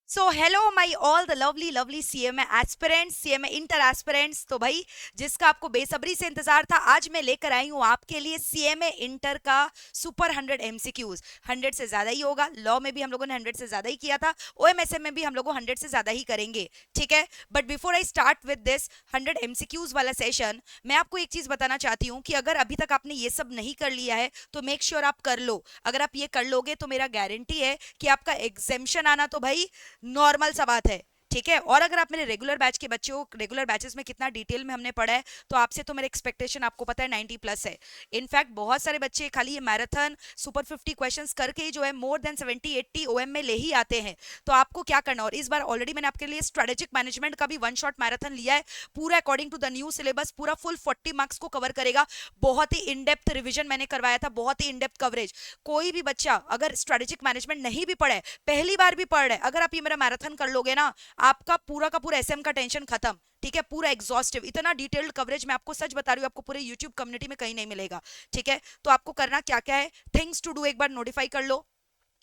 So hello my all the lovely lovely CMA aspirants, CMA inter aspirants. तो भाई जिसका आपको बेसब्री से इंतजार था, आज मैं लेकर आई हूँ आपके लिए सीएमए इंटर का सुपर 100 एमसीक्यूज। 100 से ज्यादा ही होगा, लॉ में भी हम लोगों ने 100 से ज्यादा ही किया था, ओएमएसएम में भी हम लोग 100 से ज्यादा ही करेंगे, ठीक है। But before I start with this 100 MCQs वाला सेशन, मैं आपको एक चीज बताना चाहती हूँ कि अगर अभी तक आपने ये सब नहीं कर लिया है तो मेक श्योर आप कर लो। अगर आप ये कर लोगे तो मेरा गारंटी है कि आपका एग्जेम्पशन आना तो भाई नॉर्मल सा बात है, ठीक है। और अगर आप मेरे रेगुलर बैच के बच्चे हो, रेगुलर बैचेस में कितना डिटेल में हमने पढ़ा है, तो आपसे तो मेरे एक्सपेक्टेशन आपको पता है 90 प्लस है। इनफैक्ट बहुत सारे बच्चे खाली ये मैराथन सुपर 50 क्वेश्चंस करके ही जो है मोर देन 70-80 ओएम में ले ही आते हैं। तो आपको क्या करना, और इस बार ऑलरेडी मैंने आपके लिए स्ट्रेटेजिक मैनेजमेंट का भी वन शॉट मैराथन लिया है, पूरा according to the new syllabus, पूरा फुल 40 मार्क्स को कवर करेगा। बहुत ही इन डेप्थ रिविजन मैंने करवाया था, बहुत ही इन डेप्थ कवरेज। कोई भी बच्चा अगर स्ट्रेटेजिक मैनेजमेंट नहीं भी पढ़ा है, पहली बार भी पढ़ रहा है, अगर आप ये मेरा मैराथन कर लोगे ना, आपका पूरा का पूरा एसएम का टेंशन खत्म, ठीक है। पूरा एग्जॉस्टिव, इतना डिटेल्ड कवरेज मैं आपको सच बता रही हूँ, आपको पूरे यूट्यूब कम्युनिटी में कहीं नहीं मिलेगा, ठीक है। तो आपको करना क्या क्या है, थिंग्स टू डू एक बार नोटिफाई कर लो।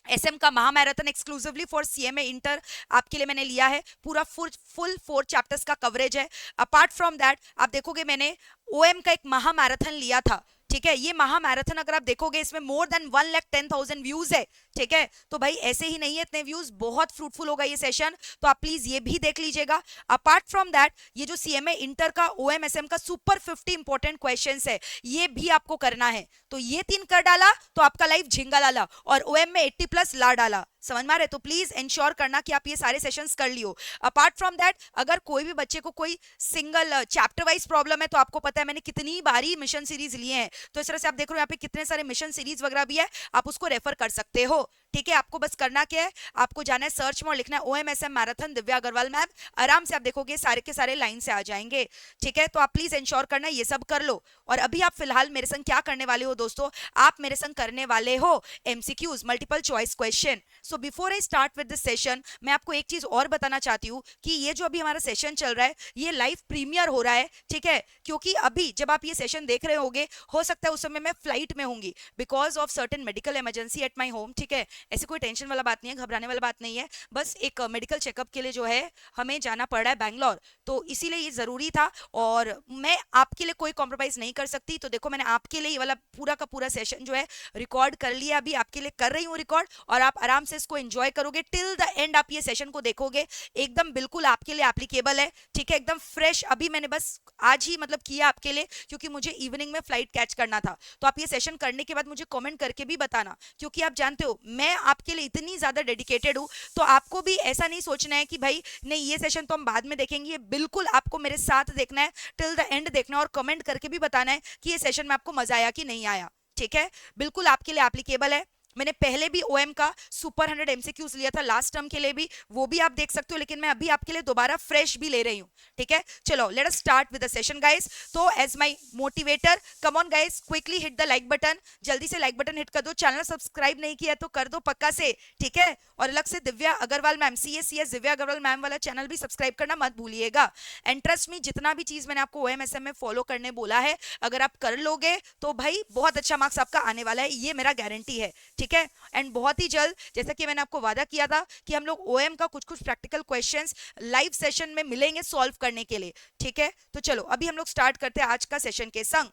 एसएम का महा marathon exclusively for CMA inter आपके लिए मैंने लिया है, पूरा फुल फुल 4 चैप्टर्स का कवरेज है। अपार्ट फ्रॉम दैट आप देखोगे मैंने ओएम का एक महा मैराथन लिया था, ठीक है। ये महा मैराथन अगर आप देखोगे इसमें मोर देन 1,10,000 व्यूज है, ठीक है। तो भाई ऐसे ही नहीं है इतने व्यूज, बहुत फ्रूटफुल होगा ये सेशन, तो आप प्लीज ये भी देख लीजिएगा। अपार्ट फ्रॉम दैट ये जो सीएमए इंटर का ओएमएसएम का सुपर 50 इंपॉर्टेंट क्वेश्चंस है, ये भी आपको करना है। तो ये 3 कर डाला तो आपका लाइफ झिंगा लाला, और ओएम में 80 प्लस ला डाला, समझ में आ रहे। तो प्लीज इंश्योर करना कि आप ये सारे सेशंस कर लियो। अपार्ट फ्रॉम दैट अगर कोई भी बच्चे को कोई सिंगल चैप्टर वाइज प्रॉब्लम है, तो आपको पता है मैंने कितनी बारी मिशन सीरीज लिए हैं, तो इस तरह से आप देख रहे हो यहाँ पे कितने सारे मिशन सीरीज वगैरह भी है, आप उसको रेफर कर सकते हो, ठीक है। आपको बस करना क्या है, आपको जाना है सर्च में और लिखना है ओएमएसएम मैराथन दिव्या अग्रवाल मैम, आराम से आप देखोगे सारे के सारे लाइन से आ जाएंगे, ठीक है। तो आप प्लीज इंश्योर करना ये सब कर लो। और अभी आप फिलहाल मेरे संग क्या करने वाले हो दोस्तों, आप मेरे संग करने वाले हो MCQs, multiple choice question. So before I start with this session, मैं आपको एक चीज और बताना चाहती हूँ कि ये जो अभी हमारा सेशन चल रहा है ये लाइव प्रीमियर हो रहा है, ठीक है। क्योंकि अभी जब आप ये सेशन देख रहे होगे, हो सकता है उस समय मैं फ्लाइट में होंगी because of certain medical emergency at my home, ठीक है। ऐसे कोई टेंशन वाला बात नहीं है, घबराने वाला बात नहीं है, बस एक मेडिकल चेकअप के लिए जो है हमें जाना पड़ रहा है बैंगलोर, तो इसीलिए ये जरूरी था। और मैं आपके लिए कोई कॉम्प्रोमाइज नहीं कर सकती, तो देखो मैंने आपके लिए ये वाला पूरा का पूरा सेशन जो है रिकॉर्ड कर लिया, अभी आपके लिए कर रही हूँ रिकॉर्ड, और आप आराम से इसको एंजॉय करोगे टिल द एंड। आप ये सेशन को देखोगे, एकदम बिल्कुल आपके लिए एप्लीकेबल है, ठीक है, एकदम फ्रेश। अभी मैंने बस आज ही मतलब किया आपके लिए, क्योंकि मुझे इवनिंग में फ्लाइट कैच करना था। तो आप ये सेशन करने के बाद मुझे कमेंट करके भी बताना, क्योंकि आप जानते हो मैं आपके लिए इतनी ज्यादा डेडिकेटेड हूँ। तो आपको भी ऐसा नहीं सोचना है कि भाई नहीं ये सेशन तो हम बाद में देखेंगे, बिल्कुल आपको मेरे साथ देखना है, टिल द एंड देखना है, और कमेंट करके भी बताना है कि ये सेशन में आपको मजा आया कि नहीं आया, ठीक है। बिल्कुल आपके लिए एप्लीकेबल है। मैंने पहले भी ओएम का सुपर 100 एमसीक्यूज लिया था लास्ट टर्म के लिए भी, वो भी आप देख सकते हो, लेकिन मैं अभी आपके लिए दोबारा फ्रेश भी ले रही हूँ, ठीक है। चलो let us start with the session guys. तो as my motivator, come on guys, quickly hit the like button, जल्दी से लाइक बटन हिट कर दो। चैनल सब्सक्राइब नहीं किया तो कर दो पक्का से, ठीक है। और अलग से Divya Agarwal ma'am, CS Divya Agarwal ma'am वाला चैनल भी सब्सक्राइब करना मत भूलिएगा। एंड ट्रस्ट मी, जितना भी चीज मैंने आपको ओएमएसएम में फॉलो करने बोला है, अगर आप कर लोगे तो भाई बहुत अच्छा मार्क्स आपका आने वाला है, ये मेरा गारंटी है, ठीक है। एंड बहुत ही जल्द, जैसा कि मैंने आपको वादा किया था कि हम लोग ओएम का कुछ कुछ प्रैक्टिकल क्वेश्चंस लाइव सेशन में मिलेंगे सॉल्व करने के लिए, ठीक है। तो चलो अभी हम लोग स्टार्ट करते हैं आज का सेशन के संग।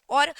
और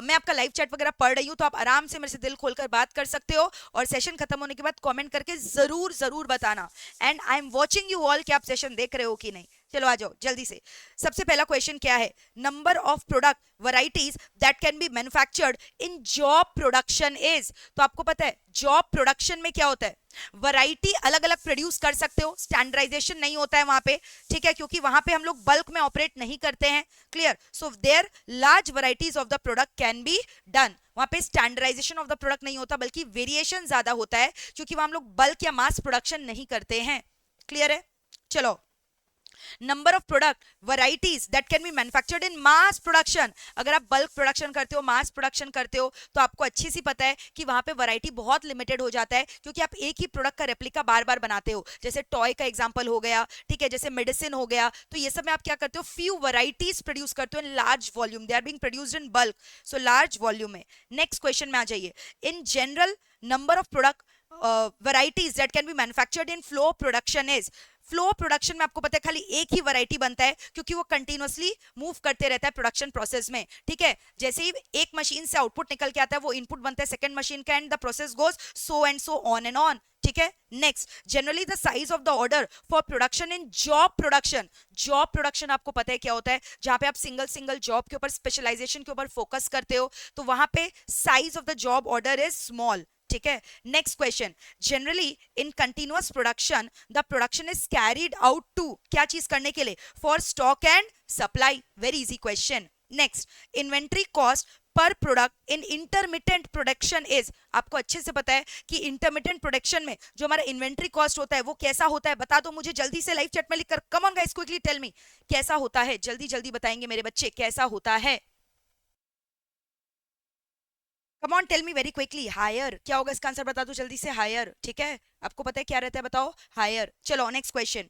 मैं आपका लाइव चैट वगैरह पढ़ रही हूँ, तो आप आराम से मेरे से दिल खोलकर बात कर सकते हो, और सेशन खत्म होने के बाद कमेंट करके जरूर जरूर बताना। And I am watching you all कि आप सेशन देख रहे हो कि नहीं। चलो आ जाओ जल्दी से। सबसे पहला क्वेश्चन क्या है, number of product varieties that can be manufactured in job production is. तो आपको पता है जॉब प्रोडक्शन में क्या होता है, वैरायटी अलग अलग प्रोड्यूस कर सकते हो, स्टैंडर्डाइजेशन नहीं होता है वहां पे, ठीक है, क्योंकि वहां पे हम लोग बल्क में ऑपरेट नहीं करते हैं, clear. So there large varieties of the product can be done. वहां पे स्टैंडर्डाइजेशन ऑफ द प्रोडक्ट नहीं होता, बल्कि वेरिएशन ज्यादा होता है, क्योंकि वहां हम लोग बल्क या मास प्रोडक्शन नहीं करते हैं, क्लियर है। चलो, number of product varieties that can be manufactured in mass production. अगर आप बल्क प्रोडक्शन करते हो, मास प्रोडक्शन करते हो, तो आपको अच्छी सी पता है कि वहां पे वैरायटी बहुत लिमिटेड हो जाता है, क्योंकि आप एक ही प्रोडक्ट का रेप्लिका बार बार बनाते हो, जैसे टॉय का एग्जांपल हो गया, ठीक है, जैसे मेडिसिन हो गया। तो ये सब में आप क्या करते हो, फ्यू वैरायटीज प्रोड्यूस करते हो in large volume, they are being produced in bulk, so large volume में। नेक्स्ट क्वेश्चन में आ जाइए, in general number of product varieties that can be manufactured in flow production is, flow production में आपको पता है खाली एक ही वैरायटी बनता है क्योंकि वो कंटिन्यूअसली मूव करते रहता है प्रोडक्शन प्रोसेस में, ठीक है। जैसे ही एक मशीन से आउटपुट निकल के आता है वो इनपुट बनता है सेकंड मशीन का and the process goes so and so on and on, ठीक है। Next, generally the size of the order for production in job production, job production आपको पता है क्या होता है, जहां पे आप सिंगल सिंगल जॉब के ऊपर स्पेशलाइजेशन के ऊपर फोकस करते हो, तो वहां पे size of the job order is small, ठीक है। Next question, generally in continuous production the production is carried out to, क्या चीज करने के लिए, for stock and supply, very easy question. Next, inventory cost per product in intermittent production is, आपको अच्छे से पता है कि इंटरमिटेंट प्रोडक्शन में जो हमारा इन्वेंट्री कॉस्ट होता है वो कैसा होता है, बता दो मुझे जल्दी से लाइव चैट में लिखकर, come on guys quickly tell me कैसा होता है, जल्दी जल्दी बताएंगे मेरे बच्चे कैसा होता है, come on tell me very quickly. Higher, क्या होगा इसका आंसर बता दो जल्दी से, हायर, ठीक है। आपको पता है क्या रहता है बताओ, हायर। चलो next question,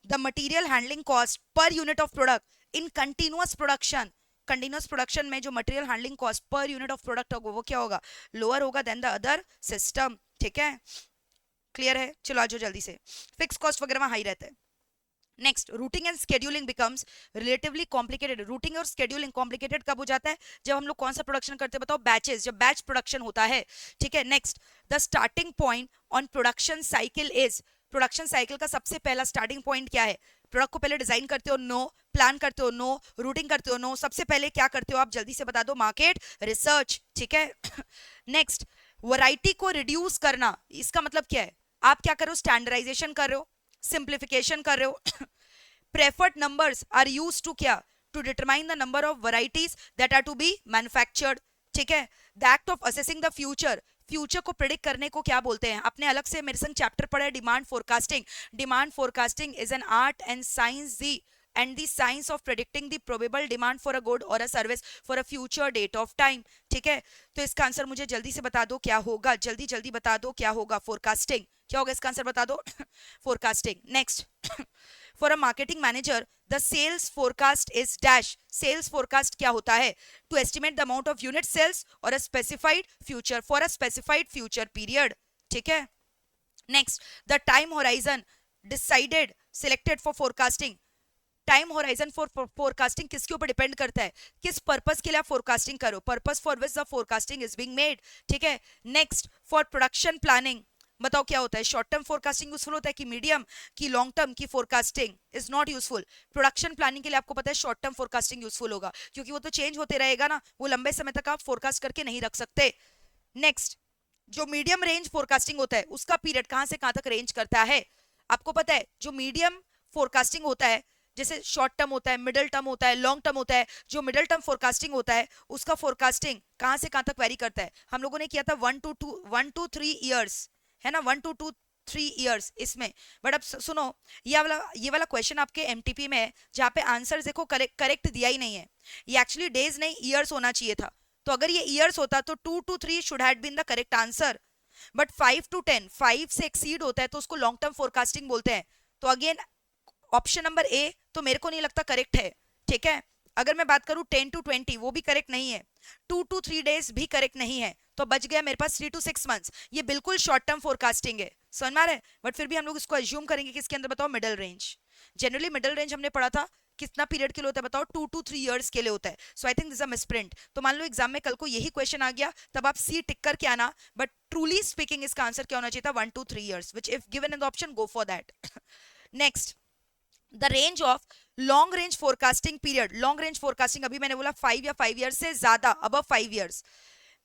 the material handling cost per unit of product in continuous production, continuous production में जो material handling cost per unit of product होगा वो क्या होगा, लोअर होगा देन द अदर सिस्टम, ठीक है। क्लियर है, चलो आ जाओ जल्दी से, फिक्स कॉस्ट वगैरह हाई रहता है। Next, routing and scheduling becomes relatively complicated, routing और स्केड्यूलिंग कॉम्प्लिकेटेड कब हो जाता है, जब हम लोग कौन सा प्रोडक्शन करते हैं बताओ, बैचेस, जब बैच प्रोडक्शन होता है, ठीक है। Next, the starting point on production cycle is, production cycle का सबसे पहला स्टार्टिंग पॉइंट क्या है, प्रोडक्ट को पहले डिजाइन करते हो, नो, प्लान करते हो, नो, रूटिंग करते हो, नो, सबसे पहले क्या करते हो आप जल्दी से बता दो, मार्केट रिसर्च, ठीक है। नेक्स्ट, वैरायटी को रिड्यूस करना, इसका मतलब क्या है, आप क्या कर रहे हो, स्टैंडर्डाइजेशन कर रहे हो, सिंप्लीफिकेशन कर रहे हो। Preferred numbers are use to क्या, to determine the number of varieties that are to be manufactured, ठीक है। The act of assessing the future, future को प्रिडिक्ट करने को क्या बोलते हैं, आपने अलग से मेरे संग चैप्टर पढ़ा है demand forecasting, demand forecasting is an art and science the and the science of predicting the probable demand for a good or a service for a future date of time, ठीक है। तो इसका answer मुझे जल्दी से बता दो क्या होगा, जल्दी जल्दी बता दो क्या होगा, फोरकास्टिंग, क्या होगा इसका आंसर बता दो, forecasting. Next, for a marketing manager the sales forecast is dash, sales forecast क्या होता है, to estimate the amount of unit sales और a specified future for a specified future period, ठीक है। Next, the time horizon decided selected for forecasting, time horizon for forecasting किसके ऊपर depend करता है, किस पर्पस के लिए आप फोरकास्टिंग करो, purpose for which the forecasting is being made, ठीक है। नेक्स्ट, फॉर प्रोडक्शन प्लानिंग बताओ क्या होता है, शॉर्ट टर्म फोरकास्टिंग यूजफुल होता है कि मीडियम की लॉन्ग टर्म की forecasting is not useful, production planning के लिए आपको पता है शॉर्ट टर्म फोरकास्टिंग यूजफुल होगा क्योंकि वो तो चेंज होते रहेगा ना, वो लंबे समय तक आप फोरकास्ट करके नहीं रख सकते। नेक्स्ट, जो मीडियम रेंज फोरकास्टिंग होता है उसका पीरियड कहां से कहां तक रेंज करता है, आपको पता है जो मीडियम फोरकास्टिंग होता है, जैसे शॉर्ट टर्म होता है, मिडिल टर्म होता है, लॉन्ग टर्म होता है, जो मिडिल टर्म फोरकास्टिंग होता है उसका फोरकास्टिंग कहां से कहां तक वेरी करता है, हम लोगों ने किया था 1 to 3 इयर्स, है ना, 1 to 3 इयर्स इसमें। बट अब सुनो, ये वाला क्वेश्चन आपके एमटीपी में है जहाँ पे आंसर देखो करेक्ट दिया ही नहीं है, ये एक्चुअली डेज नहीं ईयर्स होना चाहिए था, तो अगर ये ईयर्स होता तो 2 to 3 should had been the correct answer, but 5 to 10, 5 से एक्सीड होता है तो उसको लॉन्ग टर्म फोरकास्टिंग बोलते हैं, तो अगेन ऑप्शन नंबर ए तो मेरे को नहीं लगता करेक्ट है, ठीक है। अगर मैं बात करूं 10 to 20 वो भी करेक्ट नहीं है, 2 to 3 डेज भी करेक्ट नहीं है, तो बच गया मेरे पास 3 to 6 मंथ्स, ये बिल्कुल शॉर्ट टर्म फोरकास्टिंग है, समझ में आ रहा है। बट फिर भी हम लोग इसको अज्यूम करेंगे कि इसके अंदर बताओ middle range, generally middle range हमने पढ़ा था कितना पीरियड के लिए होता है बताओ, 2 to 3 इयर्स के लिए होता है, so I think this a misprint. तो मान लो एग्जाम में कल को यही क्वेश्चन आ गया तब आप सी टिक करके आना, बट ट्रूली स्पीकिंग इसका आंसर क्या होना चाहिए था, 1 to 3 years, which if given in the option go for that. Next, the range of long range forecasting period, long range forecasting अभी मैंने बोला 5 या 5 ईयर्स से ज्यादा, above 5 years.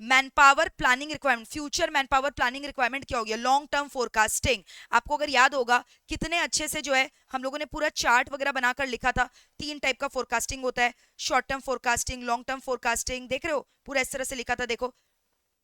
Man power planning requirement, future man power planning requirement क्या हो गया, long term forecasting. आपको अगर याद होगा कितने अच्छे से जो है हम लोगों ने पूरा चार्ट वगैरह बनाकर लिखा था, 3 टाइप का फोरकास्टिंग होता है, short term forecasting, long term forecasting, देख रहे हो पूरा इस तरह से लिखा था, देखो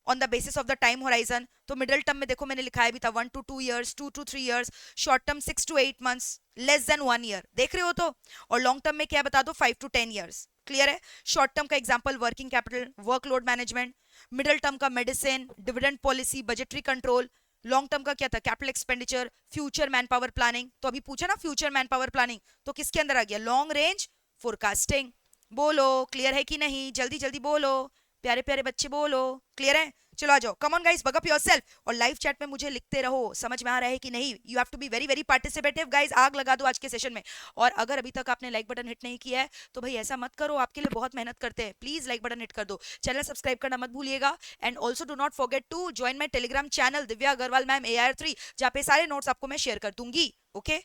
on the basis of the time horizon. तो मिडिल टर्म में देखो मैंने लिखाया भी था 1 to 2 years, 2 to 3 years, short term 6 to 8 months, less than 1 year, देख रहे हो तो। और लॉन्ग टर्म में क्या बता दो 5 to 10 इयर्स, क्लियर है। शॉर्ट टर्म का example working capital, workload management, middle term का medicine, dividend policy, budgetary control, long term का क्या था, capital expenditure, future man power planning. तो अभी पूछा ना फ्यूचर मैन पावर प्लानिंग, तो किसके अंदर आ गया, लॉन्ग रेंज फोरकास्टिंग। बोलो क्लियर है कि नहीं, जल्दी जल्दी बोलो, प्यारे प्यारे बच्चे बोलो, क्लियर है? चलो आ जाओ, कम on guys, bug up yourself और लाइव चैट में मुझे लिखते रहो समझ में आ रहा है कि नहीं। You have to be very very participative guys, आग लगा दो आज के सेशन में। और अगर अभी तक आपने लाइक बटन हिट नहीं किया है तो भाई ऐसा मत करो, आपके लिए बहुत मेहनत करते हैं, प्लीज लाइक बटन हिट कर दो, चैनल सब्सक्राइब करना मत भूलिएगा। And also do not forget to join my Telegram channel Divya Agarwal ma'am AIR3, जहाँ पे सारे नोट्स आपको मैं शेयर कर दूंगी। ओके,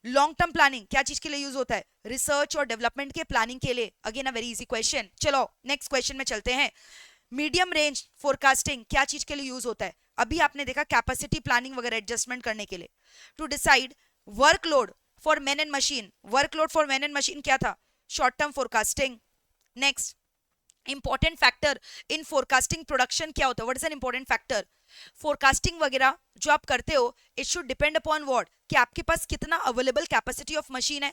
लॉन्ग टर्म प्लानिंग क्या चीज के लिए यूज होता है? रिसर्च और डेवलपमेंट के प्लानिंग के लिए। Again a very easy question. चलो नेक्स्ट क्वेश्चन में चलते हैं। मीडियम रेंज फोरकास्टिंग क्या चीज के लिए यूज होता है? अभी आपने देखा कैपेसिटी प्लानिंग वगैरह एडजस्टमेंट करने के लिए। To decide workload for man and machine, workload for man and machine क्या था? Short term forecasting. Next, important factor in forecasting production क्या होता है? What is an important factor? Forecasting वगैरह जो आप करते हो it should depend upon what, कि आपके पास कितना अवेलेबल कैपेसिटी ऑफ मशीन है,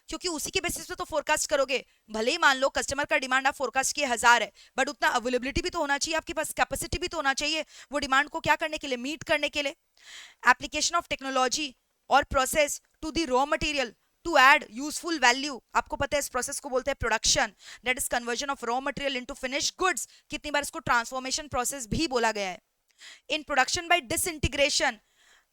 क्योंकि उसी के बेसिस पे तो फोरकास्ट करोगे। भले ही मान लो कस्टमर का डिमांड आप फोरकास्ट किए 1000 है, बट उतना अवेलेबिलिटी भी तो होना चाहिए आपके पास, कैपेसिटी भी तो होना चाहिए वो डिमांड को क्या करने के लिए, मीट करने के लिए। एप्लीकेशन ऑफ टेक्नोलॉजी और process to the raw material to add useful value, आपको पता है इस प्रोसेस को बोलते हैं production, that is conversion of raw material into finished goods. कितनी बार इसको ट्रांसफॉर्मेशन प्रोसेस भी बोला गया है। In production by disintegration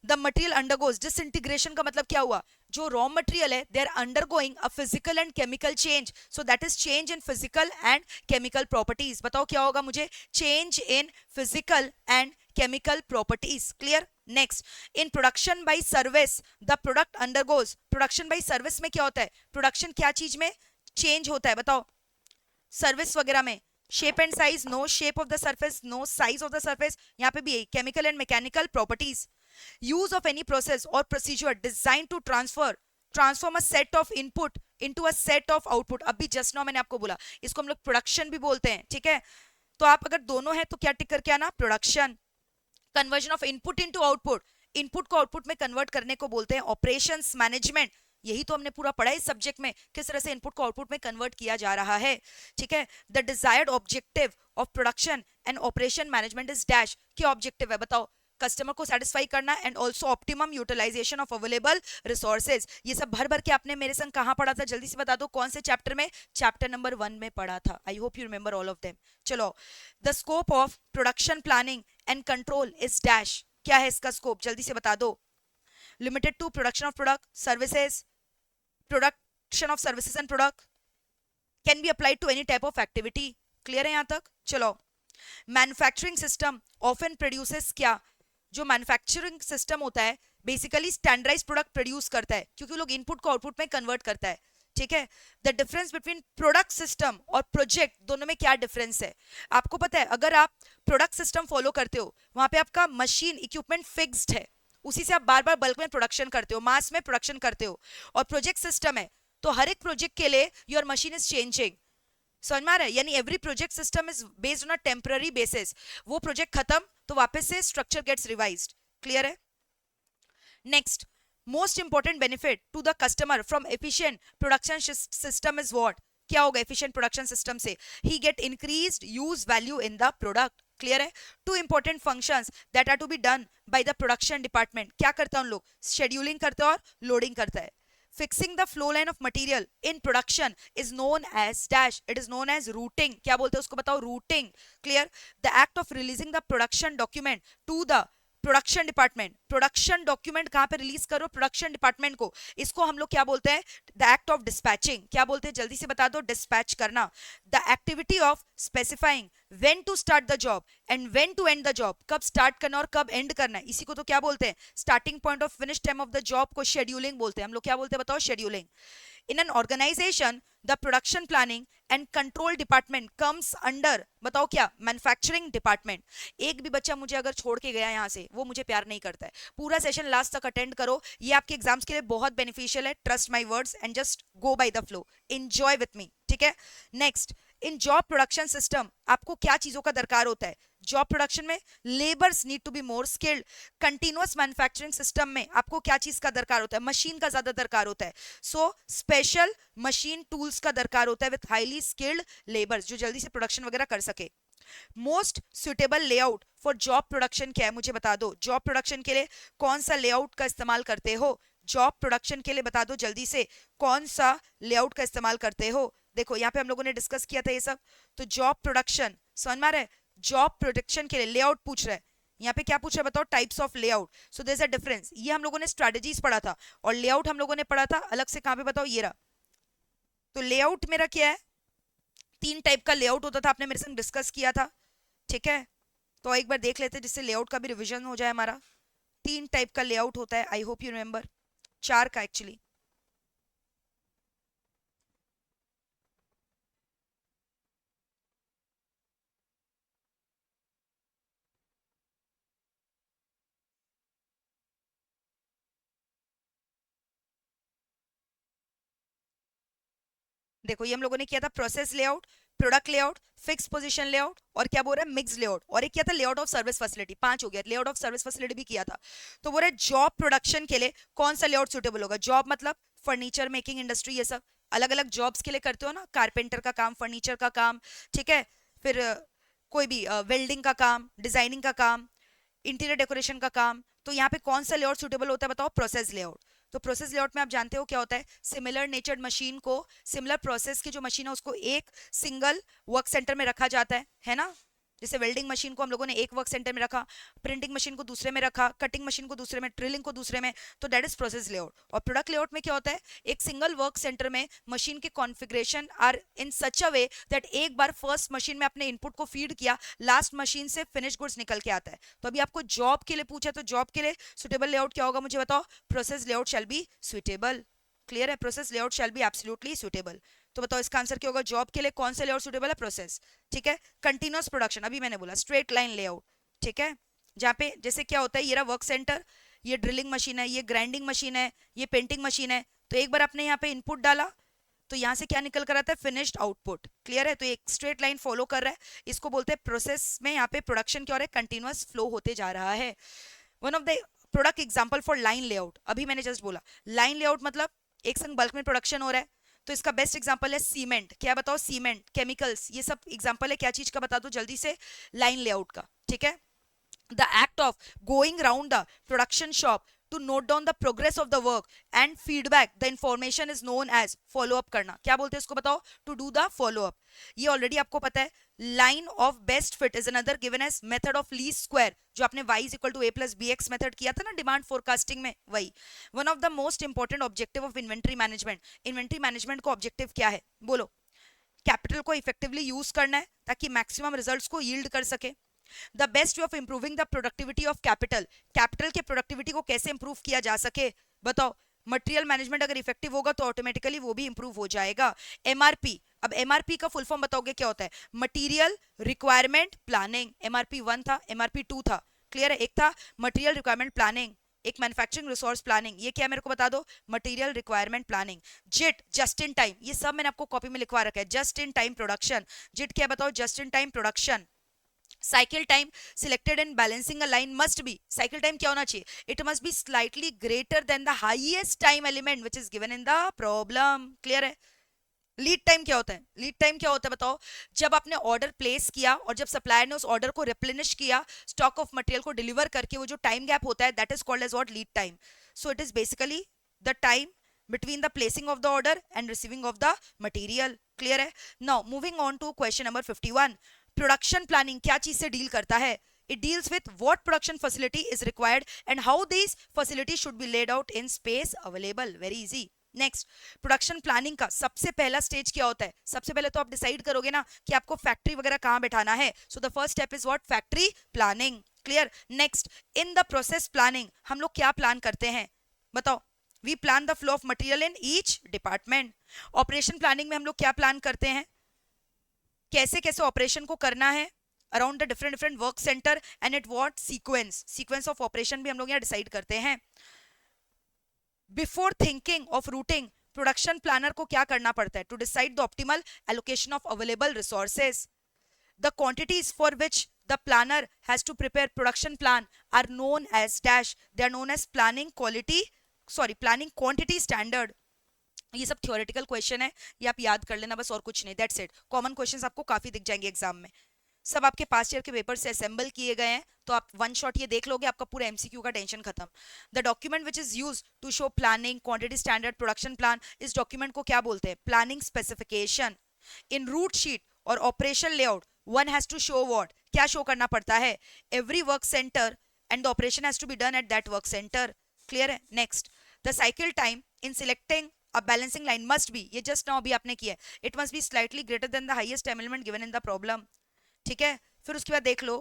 the material undergoes, disintegration का मतलब क्या हुआ? जो रॉ मटेरियल है they are undergoing a physical and chemical change, so that is change in physical and chemical properties. बताओ क्या होगा मुझे? Change in physical and chemical properties. Clear? Next, in production bye service the product undergoes, production by service में क्या होता है? Production क्या चीज में चेंज होता है? बताओ, सर्विस वगैरह में shape and size, no shape of the surface, no size of the surface, यहाँ पे भी chemical and mechanical properties. Use of any process और procedure design to transform a set of input into a set of output. अभी just now मैंने आपको बोला इसको हम लोग प्रोडक्शन भी बोलते हैं, ठीक है? तो आप अगर दोनों है तो क्या टिक करके आना? Production. Conversion of input into output, input को आउटपुट में कन्वर्ट करने को बोलते हैं ऑपरेशंस मैनेजमेंट। यही तो हमने पूरा पढ़ा है इस सब्जेक्ट में, किस तरह से इनपुट को आउटपुट में कन्वर्ट किया जा रहा है, ठीक है? The desired objective of production and operation management is dash, क्या ऑब्जेक्टिव है? बताओ, कस्टमर को सेटिस्फाई करना and also optimum utilisation of available resources. ये सब भर भर के आपने मेरे संग कहां पढ़ा था? जल्दी से बता दो कौन से चैप्टर में? चैप्टर नंबर 1 में पढ़ा था। I hope you remember all of them. चलो, the scope of production planning and control is dash, क्या है इसका स्कोप? जल्दी से बता दो। Limited to production of product services, production of services and product, can be applied to any type of activity. Clear है यहां तक? चलो, मैन्युफैक्चरिंग सिस्टम ऑफन प्रोड्यूसेस क्या? जो मैन्युफैक्चरिंग सिस्टम होता है बेसिकली स्टैंडर्डाइज प्रोडक्ट प्रोड्यूस करता है, क्योंकि लोग इनपुट को आउटपुट में कन्वर्ट करता है, ठीक है? The difference between product system और प्रोजेक्ट, दोनों में क्या डिफरेंस है? आपको पता है अगर आप प्रोडक्ट सिस्टम फॉलो करते हो वहां पे आपका मशीन इक्विपमेंट फिक्स्ड है, उसी से आप बार बार बल्क में प्रोडक्शन करते हो, मास में प्रोडक्शन करते हो। और प्रोजेक्ट सिस्टम है तो हर एक प्रोजेक्ट के लिए योर मशीन इज चेंजिंग। समझ में आ रहा है? यानी every project system is based on a temporary basis, वो प्रोजेक्ट खत्म तो वापस से स्ट्रक्चर गेट्स रिवाइज्ड। क्लियर है? Next, most important benefit to the customer from efficient production system is what? क्या होगा एफिशिएंट प्रोडक्शन सिस्टम से? He get increased use value in the product. Clear है? Two important functions that are to be done by the production department, क्या करता है उन लोग? Scheduling करते हैं और लोडिंग करता है। Fixing the flow line of material in production is known as dash, it is known as routing, क्या बोलते हैं उसको? बताओ, routing। Clear? The act of releasing the production document to the production department, production document कहां पे release करो? Production department को, इसको हम लोग क्या बोलते हैं? The act of dispatching. क्या बोलते हैं? जल्दी से बता दो। डिस्पैच करना। The activity of specifying when to start the job and when to end the job, कब स्टार्ट करना और कब एंड करना है, इसी को तो क्या बोलते हैं? Starting point of finish time of the job को शेड्यूलिंग बोलते हैं हम लोग। क्या बोलते हैं? बताओ, scheduling. In an organisation the production planning and control department comes under, बताओ क्या? Manufacturing department. एक भी बच्चा मुझे अगर छोड़ के गया यहाँ से वो मुझे प्यार नहीं करता है। पूरा सेशन लास्ट तक अटेंड करो, ये आपके एग्जाम्स के लिए बहुत बेनिफिशियल है। Trust my words and just go by the flow, enjoy with me, ठीक है? Next, in job production system आपको क्या चीजों का दरकार होता है? जॉब प्रोडक्शन में labours need to be more skilled. Continuous manufacturing system में आपको क्या चीज का दरकार होता है? मशीन का ज्यादा दरकार होता है। सो स्पेशल मशीन टूल्स का दरकार होता है विथ हाईली स्किल्ड लेबर्स, जो जल्दी से प्रोडक्शन वगैरह कर सके। Most suitable layout for job production क्या है? मुझे बता दो। जॉब प्रोडक्शन के लिए कौन सा लेआउट का इस्तेमाल करते हो? जॉब प्रोडक्शन के लिए बता दो जल्दी से, कौन सा लेआउट का इस्तेमाल करते हो? देखो यहाँ पे हम लोगों ने डिस्कस किया था ये सब। तो जॉब प्रोडक्शन समझ में आ रहा है? जॉब प्रोटेक्शन के लिए लेआउट पूछ रहा है, यहाँ पे क्या पूछ रहा है बताओ, types of layout. So there is a difference. ये हम लोगों ने स्ट्रेटजीज पढ़ा था और लेआउट हम लोगों ने पढ़ा था अलग से, कहाँ पे बताओ, ये रहा। तो लेआउट मेरा क्या है, 3 टाइप का लेआउट होता था, आपने मेरे संग डिस्कस किया था, ठीक है। तो एक बार देख लेते हैं जिससे लेआउट का भी रिवीजन हो जाए हमारा। 3 टाइप का लेआउट होता है, आई होप यू रिमेम्बर, 4 का एक्चुअली। देखो ये हम लोगों ने किया था process layout, product layout, fix position layout, और क्या बोल रहा है, मिक्स लेआउट, और एक किया था लेआउट ऑफ सर्विस फैसिलिटी। 5 हो गया, लेआउट ऑफ सर्विस फैसिलिटी भी किया था। तो बोल रहा है जॉब प्रोडक्शन के लिए कौन सा लेआउट सुटेबल होगा। जॉब मतलब फर्नीचर मेकिंग इंडस्ट्री, ये सब अलग अलग जॉब्स के लिए करते हो ना, कारपेंटर का काम, फर्नीचर का काम, ठीक है। फिर कोई भी वेल्डिंग का काम, डिजाइनिंग का काम, इंटीरियर डेकोरेशन का काम। तो यहाँ पे कौन सा लेआउट सुटेबल होता है बताओ, प्रोसेस लेआउट। तो प्रोसेस लेआउट में आप जानते हो क्या होता है, सिमिलर नेचर्ड मशीन को, सिमिलर प्रोसेस की जो मशीन है उसको एक सिंगल वर्क सेंटर में रखा जाता है ना। जैसे वेल्डिंग मशीन को हम लोगों ने एक वर्क सेंटर में रखा, प्रिंटिंग मशीन को दूसरे में रखा, कटिंग मशीन को दूसरे में, ड्रिलिंग को दूसरे में। तो दैट इज प्रोसेस लेआउट। और प्रोडक्ट लेआउट में क्या होता है, एक सिंगल वर्क सेंटर में मशीन के configuration are in such a way that एक बार फर्स्ट मशीन में अपने इनपुट को फीड किया, लास्ट मशीन से फिनिश गुड्स निकल के आता है। तो अभी आपको जॉब के लिए पूछा, तो जॉब के लिए सुटेबल लेआउट क्या होगा मुझे बताओ, process layout shall be suitable. Clear है, process layout shall be absolutely suitable. तो बताओ इसका आंसर क्या होगा, जॉब के लिए कौन सा लेआउट सुटेबल है, प्रोसेस, ठीक है। कंटिन्यूअस प्रोडक्शन, अभी मैंने बोला स्ट्रेट लाइन लेआउट, ठीक है। जहाँ पे जैसे क्या होता है, ये रहा वर्क सेंटर, ये ड्रिलिंग मशीन है, ये ग्राइंडिंग मशीन है, ये पेंटिंग मशीन है। तो एक बार आपने यहाँ पे इनपुट डाला तो यहाँ से क्या निकल कर आता है, फिनिश्ड आउटपुट। क्लियर है, तो एक स्ट्रेट लाइन फॉलो कर रहा है, इसको बोलते हैं प्रोसेस में यहाँ पे प्रोडक्शन क्या हो रहा है, कंटिन्यूअस फ्लो होते जा रहा है। One of the product example for line layout, अभी मैंने जस्ट बोला लाइन लेआउट मतलब एक संग बल्क में प्रोडक्शन हो रहा है। तो इसका बेस्ट एग्जांपल है सीमेंट, क्या बताओ, सीमेंट, केमिकल्स, ये सब एग्जांपल है क्या चीज का, बता दो जल्दी से, लाइन लेआउट का, ठीक है। the act of going round the production shop to note down the progress of the work and feedback the information is known as follow up करना। क्या बोलते हैं इसको बताओ, to do the follow up। ये ऑलरेडी आपको पता है। line of best fit is another given as method of least square, जो आपने y is equal to a plus bx method किया था ना डिमांड फोरकास्टिंग में, वही। One of the most important objective of inventory management, inventory management का objective क्या है बोलो, कैपिटल को इफेक्टिवली यूज करना है ताकि मैक्सिमम रिजल्ट्स को यील्ड कर सके। The best way of improving the productivity of capital, capital के प्रोडक्टिविटी को कैसे इंप्रूव किया जा सके बताओ, मटेरियल मैनेजमेंट अगर इफेक्टिव होगा तो ऑटोमेटिकली वो भी इंप्रूव हो जाएगा। एमआरपी, अब एमआरपी का फुल फॉर्म बताओगे क्या होता है, मटेरियल रिक्वायरमेंट प्लानिंग। एमआरपी 1 था, एमआरपी 2 था, क्लियर है। एक था मटेरियल रिक्वायरमेंट प्लानिंग, एक मैन्युफैक्चरिंग रिसोर्स प्लानिंग, ये क्या मेरे को बता दो, material requirement planning. JIT, just in time, ये सब मैंने आपको कॉपी में लिखवा रखा है, just in time production. JIT क्या बताओ, just in time production. Cycle time selected in balancing a line must be, cycle time क्या होना चाहिए, it must be slightly greater than the highest time element which is given in the problem. Clear है। Lead time क्या होता है, lead time क्या होता है बताओ, जब आपने ऑर्डर प्लेस किया और जब सप्लायर ने उस ऑर्डर को रिप्लेनिश किया, स्टॉक ऑफ मटेरियल को डिलीवर करके, वो जो टाइम गैप होता है that is called as what, lead time. So it is basically the time between the placing of the order and receiving of the material। clear है। now moving on to question number 51, production planning क्या चीज से deal करता है, it deals with what production facility is required and how these facilities should be laid out in space available। very easy। Next, production planning का सबसे पहला stage क्या होता है, सबसे पहले तो आप डिसाइड करोगे ना कि आपको फैक्ट्री वगैरह कहाँ बैठाना है। So the first step is what, factory planning. Clear. Next, in the process planning हम लोग क्या प्लान करते हैं बताओ, we plan the flow of material in each department. Operation planning में हम लोग क्या प्लान करते हैं, कैसे कैसे ऑपरेशन को करना है around the different different work centre and at what sequence, sequence of operation भी हम लोग यहाँ डिसाइड करते हैं। Before thinking of routing, production planner को क्या करना पड़ता है, to decide the optimal allocation of available resources. The quantities for which the planner has to prepare production plan are known as dash, they are known as planning quality, sorry planning quantity standard। ये सब theoretical question है, ये आप याद कर लेना बस, और कुछ नहीं, दैट्स इट। कॉमन क्वेश्चंस आपको काफी दिख जाएंगे एग्जाम में, सब आपके पास्ट ईयर के पेपर से असेंबल किए गए हैं, तो आप वन शॉट ये देख लोगे, आपका पूरा एमसीक्यू का टेंशन खत्म। The document which is use to show planning quantity standard production plan, इस डॉक्यूमेंट को क्या बोलते हैं, planning specification. In route sheet और operation layout, one has to show what, क्या शो करना पड़ता है, every work centre and the operation has to be done at that work centre. Clear है? Next, the cycle time in selecting a balancing line must be, ये just now अभी आपने किया है, it must be slightly greater than the highest time element given in the problem। ठीक है, फिर उसके बाद देख लो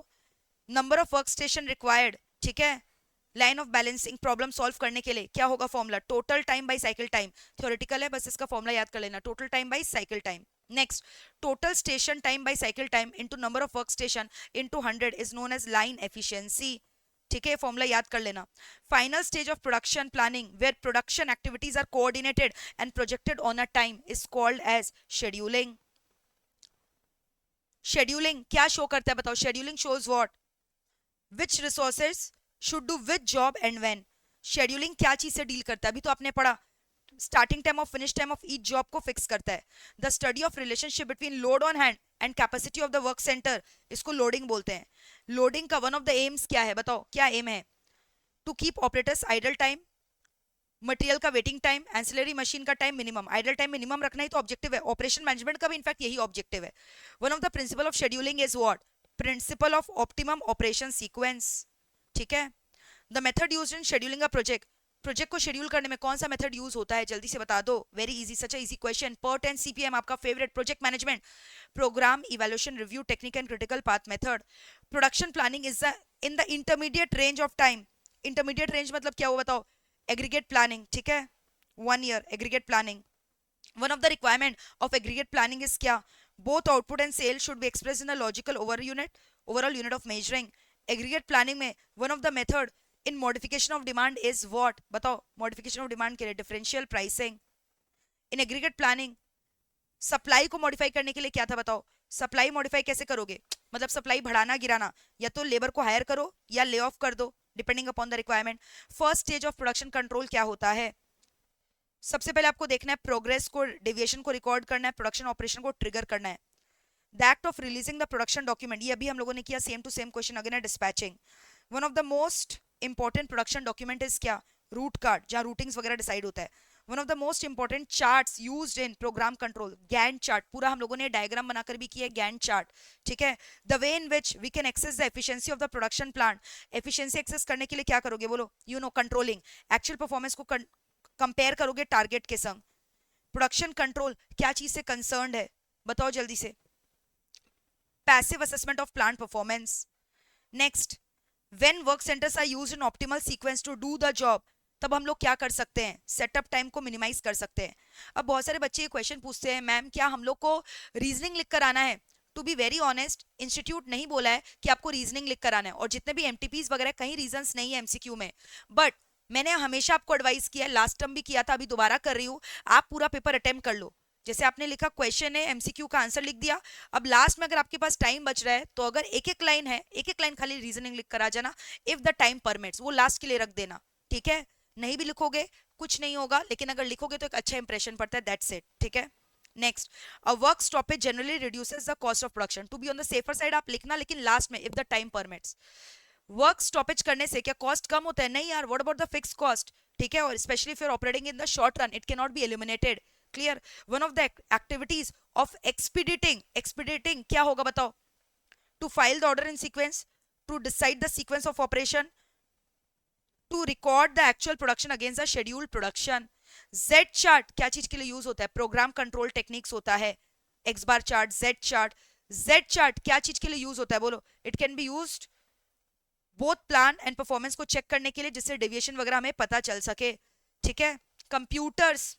number of work station required. ठीक है, line of balancing problem solve करने के लिए क्या होगा formula, total time by cycle time. Theoretical है, बस इसका फॉर्मूला याद कर लेना, total time by cycle time. Next, total station time by cycle time into number of work station into 100 is known as line efficiency. ठीक है, formula याद कर लेना। Final stage of production planning where production activities are coordinated and projected on a time is called as scheduling. Scheduling क्या show करता है बताओ, scheduling shows what, which resources should do which job and when. Scheduling क्या चीज से deal करता है, अभी तो आपने पढ़ा, स्टार्टिंग टाइम और finish time of each job को फिक्स करता है। The study of relationship between load on hand and capacity of the work centre, इसको लोडिंग बोलते हैं। लोडिंग का वन ऑफ द एम्स क्या है बताओ, क्या एम है, to keep operators idle time, material का वेटिंग टाइम, एंसिलरी मशीन का time minimum. Idle time minimum रखना ही तो ऑब्जेक्टिव है, ऑपरेशन मैनेजमेंट का भी इनफैक्ट यही ऑब्जेक्टिव है। One of the principle of scheduling is what, principle of optimum operation sequence. ठीक है, the method used in scheduling a project, project को शेड्यूल करने में कौन सा मेथड यूज होता है, जल्दी से बता दो, very easy, such a easy question. PERT and CPM आपका favourite, project management, program evaluation review technique and critical path method. Production planning is in the intermediate range of time, intermediate range मतलब क्या हुआ बताओ, aggregate planning. ठीक है, 1 year aggregate planning. One of the requirement of aggregate planning is क्या, both output and sale should be express in a logical overall unit of measuring. Aggregate planning में one of the method in modification of demand is what, बताओ, modification of demand के लिए differential pricing. In aggregate planning supply को modify करने के लिए क्या था बताओ, सप्लाई मॉडिफाई कैसे करोगे, मतलब सप्लाई बढ़ाना गिराना, या तो लेबर को हायर करो या ले ऑफ कर दो, depending upon the requirement. First stage of production control क्या होता है, सबसे पहले आपको देखना है प्रोग्रेस को, डेविएशन को रिकॉर्ड करना है, प्रोडक्शन ऑपरेशन को ट्रिगर करना है। The act of releasing the production document, ये अभी हम लोगों ने किया, same to same question again है, dispatching. One of the most important production document is क्या, रूट कार्ड, जहां रूटिंग्स वगैरह डिसाइड होता है। One of the most important charts used in program control, Gantt chart, पूरा हम लोगों ने डायग्राम बनाकर भी किया है, गैंट चार्ट। ठीक है, the way in which we can access the efficiency of the production plant, efficiency access करने के लिए क्या करोगे बोलो, you know controlling, actual performance को कंपेयर करोगे टारगेट के संग। प्रोडक्शन कंट्रोल क्या चीज से कंसर्न्ड है बताओ जल्दी से, passive assessment of plant performance. Next, when work centres are used in optimal sequence to do the job, तब हम लोग क्या कर सकते हैं, सेटअप टाइम को मिनिमाइज कर सकते हैं। अब बहुत सारे बच्चे ये क्वेश्चन पूछते हैं, मैम क्या हम लोग को रीजनिंग लिख कर आना है। To be very honest, institute नहीं बोला है कि आपको रीजनिंग लिख कर आना है, और जितने भी एमटीपीज वगैरह कहीं रीजंस नहीं है एमसीक्यू में, बट मैंने हमेशा आपको एडवाइस किया, लास्ट टाइम भी किया था, अभी दोबारा कर रही हूँ, आप पूरा पेपर अटेम्प्ट कर लो। जैसे आपने लिखा क्वेश्चन है, एमसीक्यू का आंसर लिख दिया, अब लास्ट में अगर आपके पास टाइम बच रहा है तो अगर एक एक लाइन है, एक एक लाइन खाली रीजनिंग लिख कर आ जाना, इफ द टाइम परमिट्स, वो लास्ट के लिए रख देना। ठीक है, नहीं भी लिखोगे कुछ नहीं होगा, लेकिन अगर लिखोगे तो एक अच्छा इंप्रेशन पड़ता है, दैट्स इट। ठीक है, next, a work stoppage generally reduces the cost of production, to be on the safer side आप लिखना, लेकिन लास्ट में if the time permits. Work stoppage करने से क्या कॉस्ट कम होता है, नहीं यार, what about the fix cost. ठीक है, और specially if you are operating in the short run it can not be eliminated. Clear, one of the activities of expediting, एक्सपीडिटिंग क्या होगा बताओ, to file the order in sequence, to decide the sequence of operation, to record the actual production against the scheduled production. Z chart क्या चीज के लिए use होता है, program control techniques होता है, x bar chart, Z chart. Z chart क्या चीज के लिए यूज होता है बोलो, it can be used both plan and performance को चेक करने के लिए, जिससे डेविएशन वगैरह हमें पता चल सके। ठीक है, computers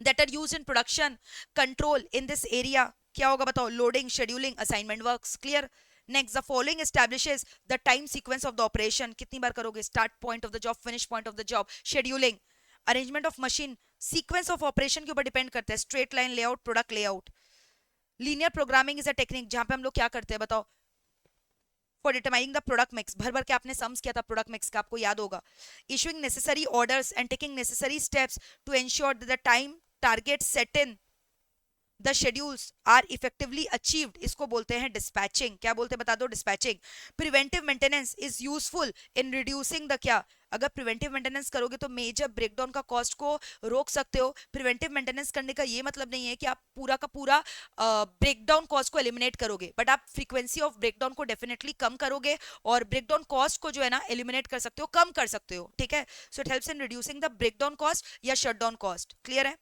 that are used in production control in this area क्या होगा बताओ, loading, scheduling, assignment works। clear, next the following establishes the time sequence of the operation, कितनी बार करोगे, start point of the job, finish point of the job, scheduling, arrangement of machine, sequence of operation के ऊपर depend करता है, straight line layout, product layout। linear programming is a technique जहां पे हम लोग क्या करते हैं बताओ, for determining the product mix, भर भर के आपने सम्स किया था प्रोडक्ट मिक्स का, आपको याद होगा। issuing necessary orders and taking necessary steps to ensure that the time target set in the schedules are effectively achieved, इसको बोलते हैं डिस्पैचिंग। क्या बोलते हैं बता दो? Dispatching. Preventive maintenance is useful in reducing the क्या, अगर प्रिवेंटिव मेंटेनेंस करोगे तो मेजर ब्रेकडाउन का कॉस्ट को रोक सकते हो। प्रिवेंटिव मेंटेनेंस करने का ये मतलब नहीं है कि आप पूरा का पूरा ब्रेकडाउन कॉस्ट को एलिमिनेट करोगे, बट आप फ्रीक्वेंसी ऑफ ब्रेकडाउन को डेफिनेटली कम करोगे और ब्रेकडाउन कॉस्ट को जो है ना एलिमिनेट कर सकते हो, कम कर सकते हो, ठीक है। So it helps in reducing the breakdown cost या शटडाउन कॉस्ट। क्लियर है?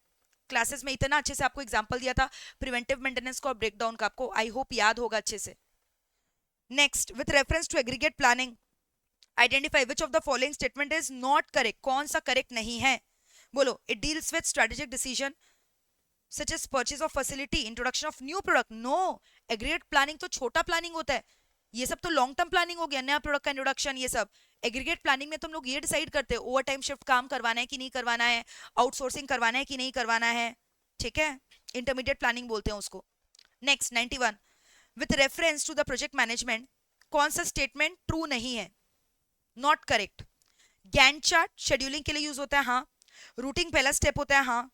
क्लासेस में इतना अच्छे से आपको एग्जांपल दिया था प्रिवेंटिव मेंटेनेंस का और ब्रेकडाउन का, आपको आई होप याद होगा अच्छे से। Next, with reference to aggregate planning identify which of the following statement is not correct, कौन सा करेक्ट नहीं है? बोलो। It deals with strategic decision such as purchase of facility, introduction of new product. No, aggregate planning तो छोटा planning होता है, ये सब तो लॉन्ग टर्म प्लानिंग हो गया, नया प्रोडक्ट का इंट्रोडक्शन, ये सब। एग्रीगेट प्लानिंग में तुम लोग ये डिसाइड करते हो ओवर टाइम शिफ्ट काम करवाना है कि नहीं करवाना है, आउटसोर्सिंग करवाना है कि नहीं करवाना है, ठीक है। इंटरमीडिएट प्लानिंग बोलते हैं उसको। Next 91, with reference to the project management कौन सा स्टेटमेंट ट्रू नहीं है, not correct? Gantt chart scheduling के लिए यूज होता है, हाँ। रूटिंग पहला स्टेप होता है, हाँ।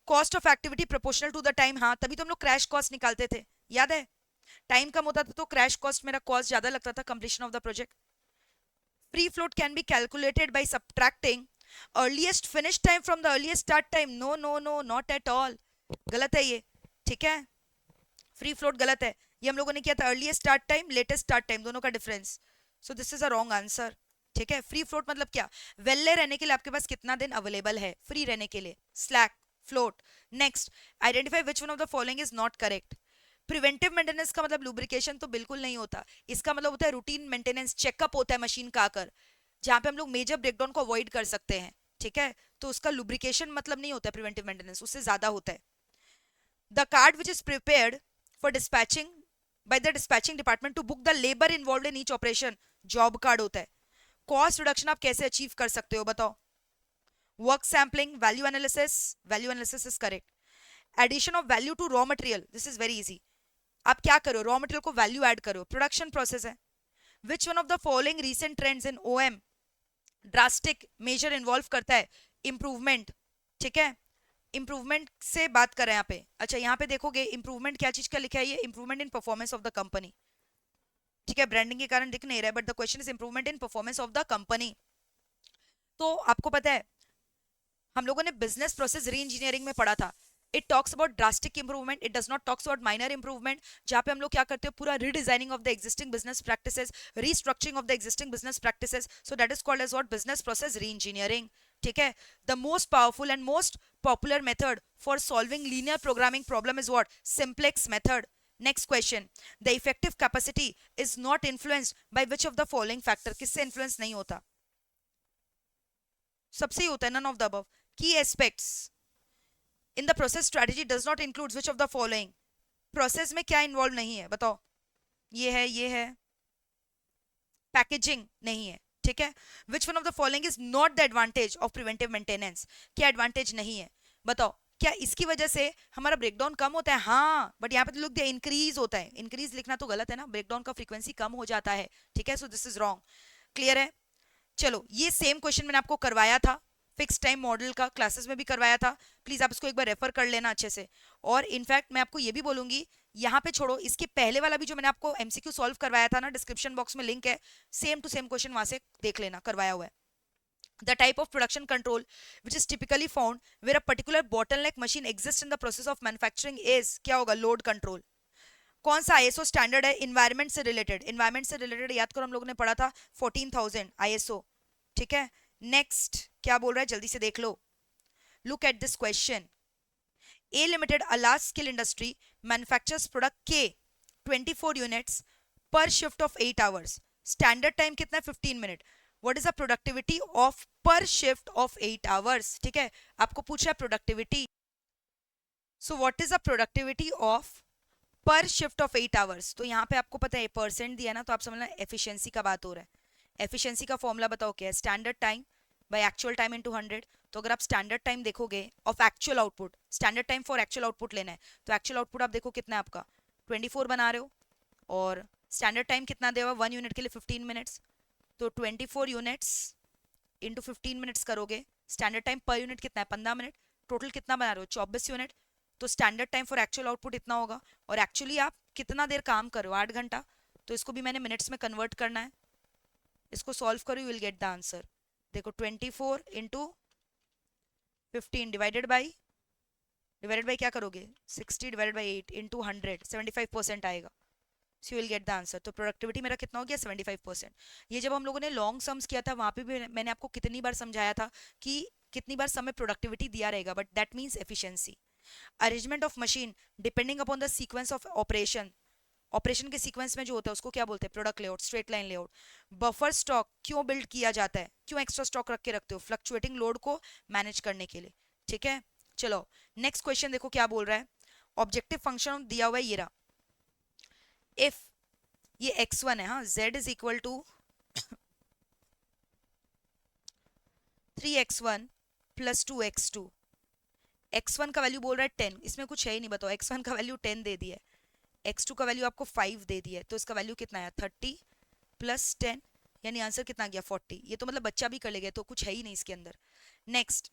Cost of activity proportional to the time, हाँ, तभी तो हम लोग क्रैश कॉस्ट निकालते थे, याद है? टाइम कम होता था तो क्रैश कॉस्ट, मेरा कॉस्ट ज्यादा लगता था completion of the project. Free float can be calculated by subtracting earliest finish time from the earliest start time. No no no, not at all, गलत है ये, ठीक है। फ्री फ्लोट गलत है, ये हम लोगों ने किया था earliest start time latest start time दोनों का difference, so this is a wrong answer, ठीक है। फ्री फ्लोट मतलब क्या? वेले रहने के लिए आपके पास कितना दिन अवेलेबल है फ्री रहने के लिए, slack float. Next, identify which one of the following is not correct. Preventive maintenance का मतलब लुब्रिकेशन तो बिल्कुल नहीं होता, इसका मतलब होता है रूटीन मेंटेनेंस, चेकअप होता है मशीन का आकर, जहां पे हम लोग मेजर ब्रेकडाउन को अवॉइड कर सकते हैं, ठीक है। तो उसका लुब्रिकेशन मतलब नहीं होता है प्रिवेंटिव मेंटेनेंस, उससे ज्यादा होता है। The card which is prepared for dispatching by the dispatching department to book the labour involved in each operation, job card होता है। कॉस्ट रिडक्शन आप कैसे अचीव कर सकते हो बताओ? Work sampling, value analysis is correct. Addition of value to raw material, this is very easy. आप क्या करो, रॉ मटेरियल को वैल्यू ऐड करो, प्रोडक्शन प्रोसेस है। Which one of the following recent trends in OM drastic major involve करता है improvement, ठीक है। इंप्रूवमेंट से बात करें यहाँ पे, अच्छा यहाँ पे देखोगे इंप्रूवमेंट क्या चीज का लिखा है, ये improvement in performance of the company, ठीक है। ब्रांडिंग के कारण दिख नहीं रहा है, but the question is improvement in performance of the company. तो आपको पता है हम लोगों ने बिजनेस प्रोसेस री इंजीनियरिंग में पढ़ा था, it talks about drastic improvement, it does not talks about minor improvement, जहां पे हम लोग क्या करते हैं पूरा redesigning of the existing business practices, restructuring of the existing business practices, so that is called as what, business process reengineering, ठीक है। The most powerful and most popular method for solving linear programming problem is what, simplex method. Next question, the effective capacity is not influenced by which of the following factor, किससे influence नहीं होता? सबसे ही होता है, none of the above. की aspects in the process strategy does not include which of the following, process में क्या involve नहीं है बताओ? ये है, पैकेजिंग नहीं है, ठीक है। Which one of the following is not the advantage of preventive maintenance, क्या एडवांटेज नहीं है बताओ? क्या इसकी वजह से हमारा ब्रेकडाउन कम होता है? हाँ, बट यहाँ पे तो लोग इंक्रीज होता है, इंक्रीज लिखना तो गलत है ना, ब्रेकडाउन का फ्रीक्वेंसी कम हो जाता है, ठीक है। So this is wrong, clear है? चलो, ये सेम क्वेश्चन मैंने आपको करवाया था फिक्स टाइम मॉडल का, क्लासेस में भी करवाया था, प्लीज आप इसको एक बार रेफर कर लेना अच्छे से। और इनफैक्ट मैं आपको ये भी बोलूंगी, यहाँ पे छोड़ो, इसके पहले वाला भी जो मैंने आपको एमसीक्यू सॉल्व करवाया था ना, डिस्क्रिप्शन बॉक्स में लिंक है, सेम टू सेम क्वेश्चन वहां से देख लेना, करवाया हुआ है। The type of production control which is typically found where a particular bottleneck machine exists in the process of manufacturing is क्या होगा? Load control. कौन सा आईएसओ स्टैंडर्ड है इन्वायरमेंट से रिलेटेड? इन्वायरमेंट से रिलेटेड याद करो, हम लोगों ने पढ़ा था 14000 आईएसओ, ठीक है। नेक्स्ट क्या बोल रहा है, जल्दी से देख लो, look at this question. A limited, a large scale industry, manufactures product के 24 units per shift of 8 hours, standard time कितना है? 15 minute. What is the productivity of per shift of 8 hours, ठीक है। आपको पूछा है productivity, so what is the productivity of per shift of 8 hours? तो यहाँ पे आपको पता है परसेंट दिया ना, तो आप समझना एफिशिएंसी का बात हो रहा है। एफिशिएंसी का फॉर्मूला बताओ क्या है? Standard time by actual time into 100। तो अगर आप स्टैंडर्ड टाइम देखोगे of actual output, standard time for actual output लेना है, तो एक्चुअल आउटपुट आप देखो कितना है आपका, 24 बना रहे हो, और स्टैंडर्ड टाइम कितना देगा 1 यूनिट के लिए? 15 मिनट्स। तो 24 यूनिट्स इंटू 15 मिनट्स करोगे, स्टैंडर्ड टाइम पर यूनिट कितना है? 15 मिनट। टोटल कितना बना रहे हो? 24 यूनिट। तो standard time for actual output इतना होगा, और एक्चुअली आप कितना देर काम करो, 8 घंटा, तो इसको भी मैंने मिनट्स में कन्वर्ट करना है। इसको सॉल्व करो, you will get the answer. देखो 24 इंटू 15 डिवाइडेड बाई क्या करोगे, 60 डिवाइडेड बाई 8 इंटू 100, 75% आएगा। So you will get the answer. तो प्रोडक्टिविटी मेरा कितना हो गया, 75%। ये जब हम लोगों ने लॉन्ग सम्स किया था वहां पे भी मैंने आपको कितनी बार समझाया था कि कितनी बार सम में प्रोडक्टिविटी दिया रहेगा, but that means efficiency. Arrangement of machine depending upon the sequence of operation, operation के सीक्वेंस में जो होता है उसको क्या बोलते हैं, product layout, straight line layout. Buffer stock क्यों बिल्ड किया जाता है, क्यों एक्स्ट्रा स्टॉक रख के रखते हो, फ्लक्चुएटिंग लोड को मैनेज करने के लिए। ठीक है, चलो नेक्स्ट क्वेश्चन देखो क्या बोल रहा है। ऑब्जेक्टिव फंक्शन दिया हुआ है ये रहा, इफ ये x1 है, हाँ, z is equal to 3x1 plus 2x2, x1 का वैल्यू बोल रहा है 10, इसमें कुछ है ही नहीं, बताओ x1 का वैल्यू 10 दे दिया है, x2 का वैल्यू आपको 5 दे दिया है, तो इसका वैल्यू कितना है 30 प्लस 10, यानी आंसर कितना गया 40। ये तो मतलब बच्चा भी कर लेगा, तो कुछ है ही नहीं इसके अंदर। Next,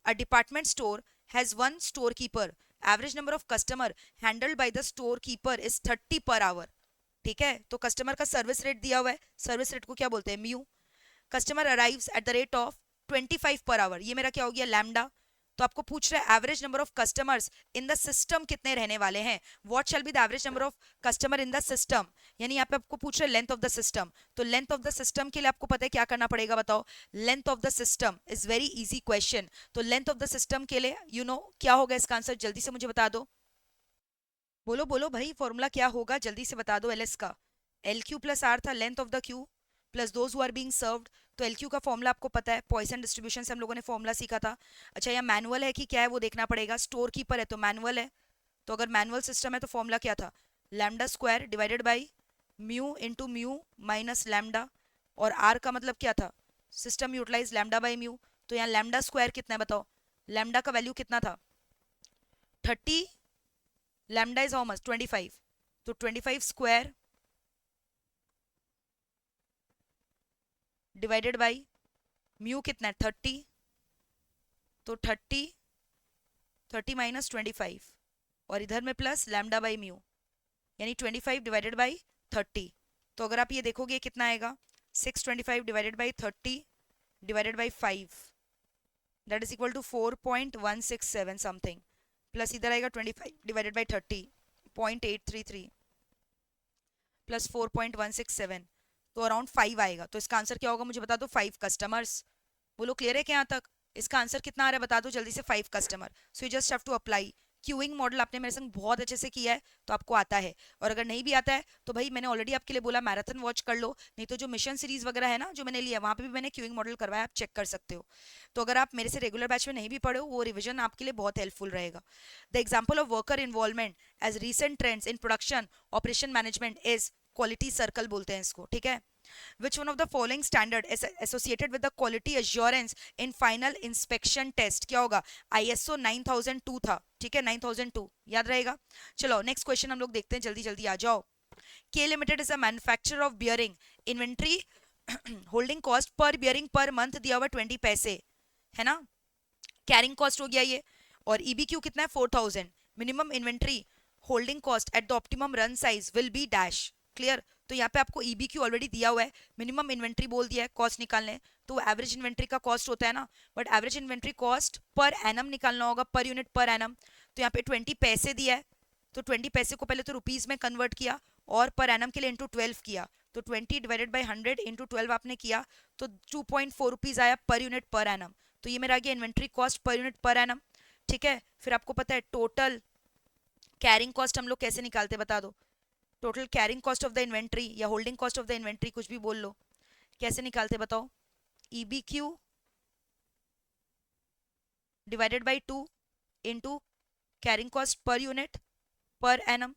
a department store has one store keeper, average number of customer handled by the store keeper is 30 per hour. ठीक है, तो कस्टमर का सर्विस रेट दिया हुआ है, सर्विस रेट को क्या बोलते हैं, mu. Customer arrives at the rate of 25 per hour, ये मेरा क्या हो गया, लैम्डा। तो आपको पूछ रहा है average number of customers in the system कितने रहने वाले हैं, what shall be the average number of customer in the system, यानी यहाँ पे आपको पूछ रहा है लेंथ ऑफ द सिस्टम। तो लेंथ ऑफ द सिस्टम के लिए आपको पता है क्या करना पड़ेगा, बताओ। Length of the system is very easy question, तो लेंथ ऑफ द सिस्टम के लिए यू नो क्या होगा इसका आंसर, जल्दी से मुझे बता दो। बोलो बोलो भाई, फॉर्मूला क्या होगा, जल्दी से बता दो। एलएस का एल क्यू प्लस आर था, length of the queue plus those who are being served. तो एल क्यू का फॉर्मूला आपको पता है, पॉइसन डिस्ट्रीब्यूशन से हम लोगों ने फॉर्मूला सीखा था। अच्छा, यहाँ मैनुअल है कि क्या है वो देखना पड़ेगा, स्टोर कीपर है तो मैनुअल है, तो अगर मैनुअल सिस्टम है तो फॉर्मूला क्या था, lambda square divided by mu into mu minus lambda, और आर का मतलब क्या था, system utilise lambda by mu. तो यहाँ लैम्डा स्क्वायर कितना है बताओ, लैम्डा का वैल्यू कितना था 30, लैम्डा इज हाउ मच 25, तो 25 स्क्वायर डिवाइडेड बाई म्यू कितना है 30, तो 30 माइनस 25, और इधर में प्लस लैम्डा बाई म्यू, यानी 25 डिवाइडेड बाई 30। तो अगर आप ये देखोगे कितना आएगा, 625 divided by 30 divided by 5, that is equal to 4.167 something, plus इधर आएगा 25 डिवाइडेड बाई 30 0.833 प्लस 4.167, तो अराउंड 5 आएगा। तो इसका आंसर क्या होगा मुझे बता दो, 5 कस्टमर्स। बोलो क्लियर है क्या यहाँ तक, इसका आंसर कितना आ रहा है बता दो जल्दी से, 5 customer. So you just have to apply. Queuing model आपने मेरे संग बहुत अच्छे से किया है तो आपको आता है, और अगर नहीं भी आता है तो भाई मैंने ऑलरेडी आपके लिए बोला मैराथन वॉच कर लो, नहीं तो जो मिशन सीरीज वगैरह है ना जो मैंने लिया वहाँ पे भी मैंने क्यूइंग मॉडल करवाया, आप चेक कर सकते हो। तो अगर आप मेरे से रेगुलर बैच में नहीं भी पढ़े हो, वो रिविजन आपके लिए बहुत हेल्पफुल रहेगा। The example of worker involvement as recent trends in production operation management is quality circle बोलते हैं इसको। ठीक है, which one of the following standard is associated with the quality assurance in final inspection test, क्या होगा, ISO 9002 था। ठीक है, 9002 याद रहेगा। चलो नेक्स्ट क्वेश्चन हम लोग देखते हैं, जल्दी जल्दी आ जाओ। K Limited is a manufacturer of bearing, inventory holding cost per bearing per month दिया हुआ 20 पैसे है ना, कैरिंग कॉस्ट हो गया ये, और EBQ कितना है 4000, minimum inventory holding cost at the optimum run size will be dash. Clear, तो यहाँ पे आपको EBQ ऑलरेडी दिया हुआ है, मिनिमम इन्वेंट्री बोल दिया है, कॉस्ट निकालने, तो एवरेज इन्वेंट्री का कॉस्ट होता है ना, but average inventory cost per annum निकालना होगा, पर यूनिट पर एनम। तो यहाँ पे 20 पैसे दिया है, तो 20 पैसे को पहले तो रुपीज में कन्वर्ट किया और पर एनम के लिए इंटू 12 किया, तो 20 डिवाइडेड बाई 100 इंटू 12 आपने किया तो 2.4 रुपीज आया पर यूनिट पर एनम। तो ये मेरा आ गया inventory cost per unit per annum. ठीक है, फिर आपको पता है टोटल कैरिंग कॉस्ट हम लोग कैसे निकालते बता दो, total carrying cost of the inventory या holding cost of the inventory कुछ भी बोल लो, कैसे निकालते बताओ, EBQ divided by 2 into carrying cost per unit per annum.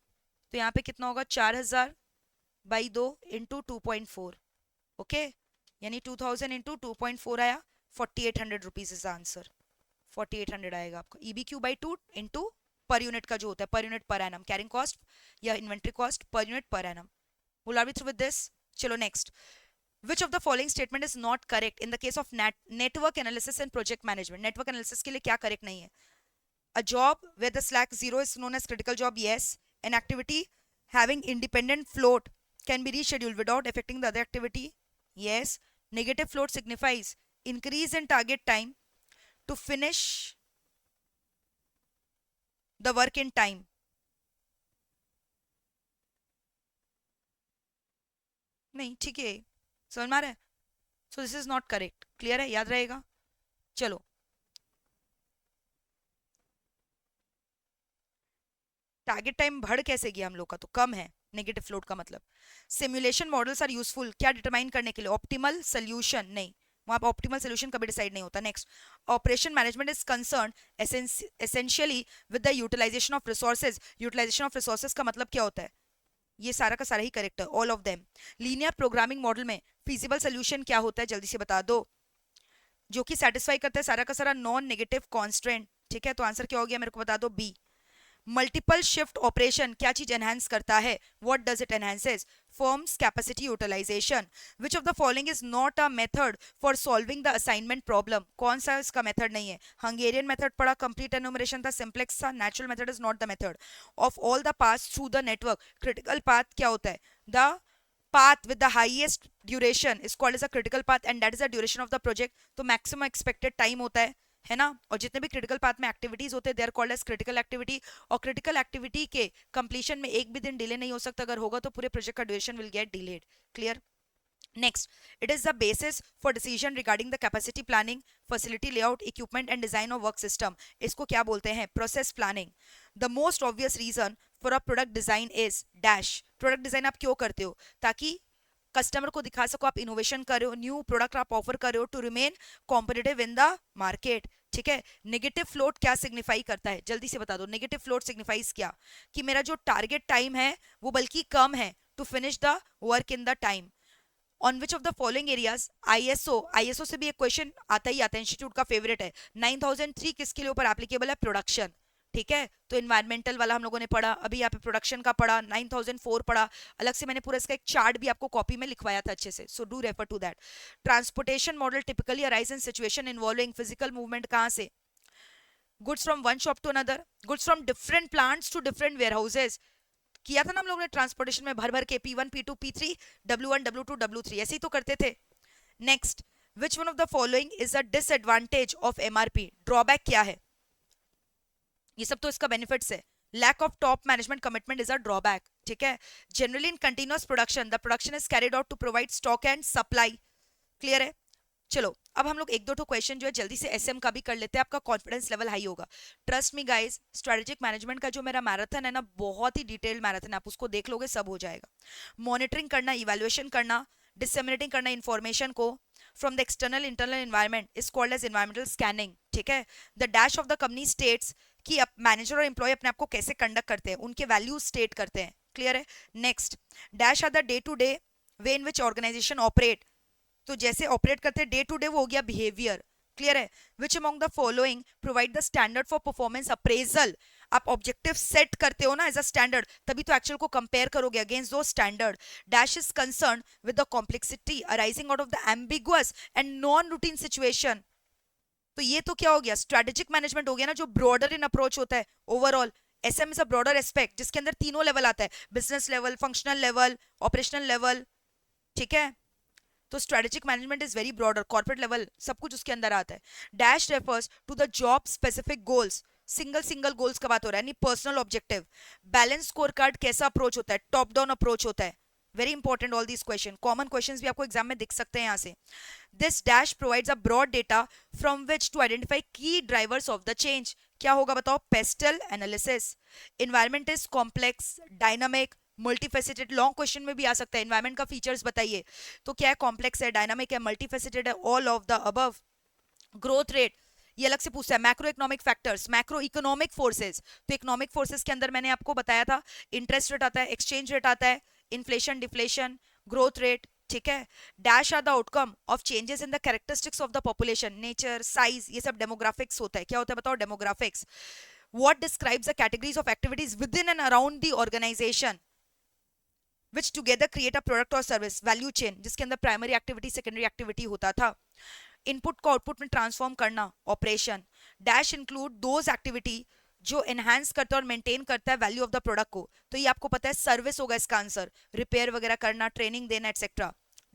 तो यहाँ पे कितना होगा 4000 बाई 2 इंटू 2.4, ओके, यानी 2000 इंटू 2.4 आया 4800 रुपीज इज आंसर, 4800 आएगा आपका। EBQ by 2 into per unit का जो होता है per unit per annum, carrying cost या inventory cost per unit per annum. Will are we through with this. चलो next, which of the following statement is not correct in the case of network analysis and project management, network analysis के लिए क्या correct नहीं है, A job where the slack zero is known as critical job, yes. An activity having independent float can be rescheduled without affecting the other activity, yes. Negative float signifies increase in target time to finish the work in time. नहीं ठीक है, समझ में आ रहा है? So this is not correct, clear है, याद रहेगा। चलो, टारगेट टाइम बढ़ कैसे गया हम लोग का, तो कम है, नेगेटिव फ्लोट का मतलब। सिमुलेशन मॉडल्स आर यूजफुल, क्या डिटरमाइन करने के लिए, ऑप्टिमल सोल्यूशन, नहीं, वहां पर ऑप्टिमल सोल्यूशन कभी डिसाइड नहीं होता। Next, operation management is concern essentially with the utilisation of resources. Utilisation of resources का मतलब क्या होता है, ये सारा का सारा ही करेक्ट है, all of them. Linear programming model में फिजिबल सोल्यूशन क्या होता है, जल्दी से बता दो, जो कि सेटिस्फाई करता है सारा का सारा नॉन नेगेटिव कॉन्स्टेंट, ठीक है। तो आंसर क्या हो गया, मेरे को बता दो, बी। मल्टीपल शिफ्ट ऑपरेशन क्या चीज एनहांस करता है, what does it enhances, firms capacity utilisation. Which of the following is not a method for solving the assignment problem, कौन सा इसका मेथड नहीं है, हंगेरियन मेथड पढ़ा, कंप्लीट एनुमरेशन था, सिंप्लेक्स था, natural method is not the method. Of all the path through the network, critical path क्या होता है, the path with the highest duration is called as a critical path and that is the duration of the project। तो maximum expected time होता है ना। और जितने भी क्रिटिकल पाथ में एक्टिविटीज होते हैं they are called as critical activity. और क्रिटिकल एक्टिविटी के कंप्लीशन में एक भी दिन डिले नहीं हो सकता, अगर होगा तो पूरे प्रोजेक्ट का duration will get delayed, clear. Next, it is the basis for decision regarding the capacity planning, facility layout, equipment and design of work system। इसको क्या बोलते हैं, process planning। The most obvious reason for a product design is dash। product design आप क्यों करते हो, ताकि customer को दिखा सको आप इनोवेशन कर रहे हो, न्यू प्रोडक्ट आप ऑफर कर रहे हो, to remain competitive in the market, ठीक है। नेगेटिव फ्लोट क्या सिग्निफाई करता है, जल्दी से बता दो, नेगेटिव फ्लोट सिग्निफाइज क्या, कि मेरा जो टारगेट टाइम है वो बल्कि कम है, to finish the work in the time. On which of the following areas, ISO से भी एक क्वेश्चन आता ही आता है, इंस्टीट्यूट का फेवरेट है। 9003 किसके लिए ऊपर एप्लीकेबल है, प्रोडक्शन, ठीक है। तो इन्वायरमेंटल वाला हम लोगों ने पढ़ा, अभी यहाँ पे प्रोडक्शन का पढ़ा, 9004 पढ़ा, अलग से मैंने पूरा इसका एक चार्ट भी आपको कॉपी में लिखवाया था अच्छे से, so do refer to that. Transportation model typically arise in situation involving physical movement, कहाँ से, goods from one shop to another, goods from different plants to different warehouses, किया था ना हम लोगों ने ट्रांसपोर्टेशन में भर भर के, P1 P2 P3 W1 W2 W3, ऐसे ही तो करते थे। Next, which one of the following is a disadvantage of MRP, drawback क्या है, ये सब तो इसका बेनिफिट्स है। Lack of top management commitment is a drawback, ठीक है। Generally in continuous production the production is carried out to provide stock and supply, clear है। चलो अब हम लोग एक दो क्वेश्चन जो है जल्दी से एसएम का भी कर लेते हैं, आपका कॉन्फिडेंस लेवल हाई होगा। Trust me guys, strategic management का जो मेरा मैराथन है ना, बहुत ही डिटेल्ड मैराथन है, आप उसको देख लोगे सब हो जाएगा। मॉनिटरिंग करना, इवैल्यूएशन करना, डिसेमिनेटिंग करना इंफॉर्मेशन को from the external internal environment is called as environmental scanning, ठीक है। The dash of the company states कि मैनेजर और एम्प्लॉय अपने आप को कैसे कंडक्ट करते हैं, उनके वैल्यूज स्टेट करते हैं, क्लियर है। Next, dash are the day to day way in which organisation operate, तो जैसे ऑपरेट करते हैं डे टू डे वो हो गया बिहेवियर, क्लियर है। Which among the following provide the standard for performance appraisal, आप ऑब्जेक्टिव सेट करते हो ना एज अ स्टैंडर्ड, तभी तो एक्चुअल को कंपेयर करोगे अगेंस्ट दो standard. Dash is concern with the complexity arising out of the ambiguous and non routine situation. तो ये तो क्या हो गया, स्ट्रेटेजिक मैनेजमेंट हो गया ना, जो ब्रॉडर इन अप्रोच होता है overall. SM is a broader aspect जिसके अंदर तीनों लेवल आता है, business level, functional level, operational level, ठीक है। तो strategic management is very broader, corporate level सब कुछ उसके अंदर आता है। Dash refers to the job specific goals, single goals का बात हो रहा है, यानी personal objective. Balance score card कैसा अप्रोच होता है, टॉप डाउन अप्रोच होता है, very important all these question, common question भी आपको एग्जाम में दिख सकते हैं यहाँ से। This dash provides a broad data from which to identify key drivers of the change, क्या होगा बताओ, PESTEL analysis. Environment is complex, dynamic, multifaceted, long question में भी आ सकता है, एनवायरमेंट का फीचर्स बताइए, तो क्या है, कॉम्प्लेक्स है, डायनामिक है, मल्टीफेसिटेड है, all of the above. Growth rate ये अलग से पूछता है, macro economic factors, macro economic forces, तो इकोनॉमिक फोर्सेस के अंदर मैंने आपको बताया था इंटरेस्ट रेट आता है, एक्सचेंज रेट आता है, इन्फ्लेशन, डिफ्लेशन, ग्रोथ रेट, ठीक है। Dash are the outcome of changes in the characteristics of the population, nature, size, ये सब डेमोग्राफिक्स होता है, क्या होता है बताओ, demographics. What describes the categories of activities within and around the organisation which together create a product or service, value chain, जिसके अंदर प्राइमरी एक्टिविटी सेकेंडरी एक्टिविटी होता था। इनपुट को आउटपुट में ट्रांसफॉर्म करना, operation. Dash include those activity जो enhance करता है और मेंटेन करता है वैल्यू ऑफ द प्रोडक्ट को, तो ये आपको पता है सर्विस होगा इसका आंसर, रिपेयर वगैरह करना, ट्रेनिंग देना etcetera.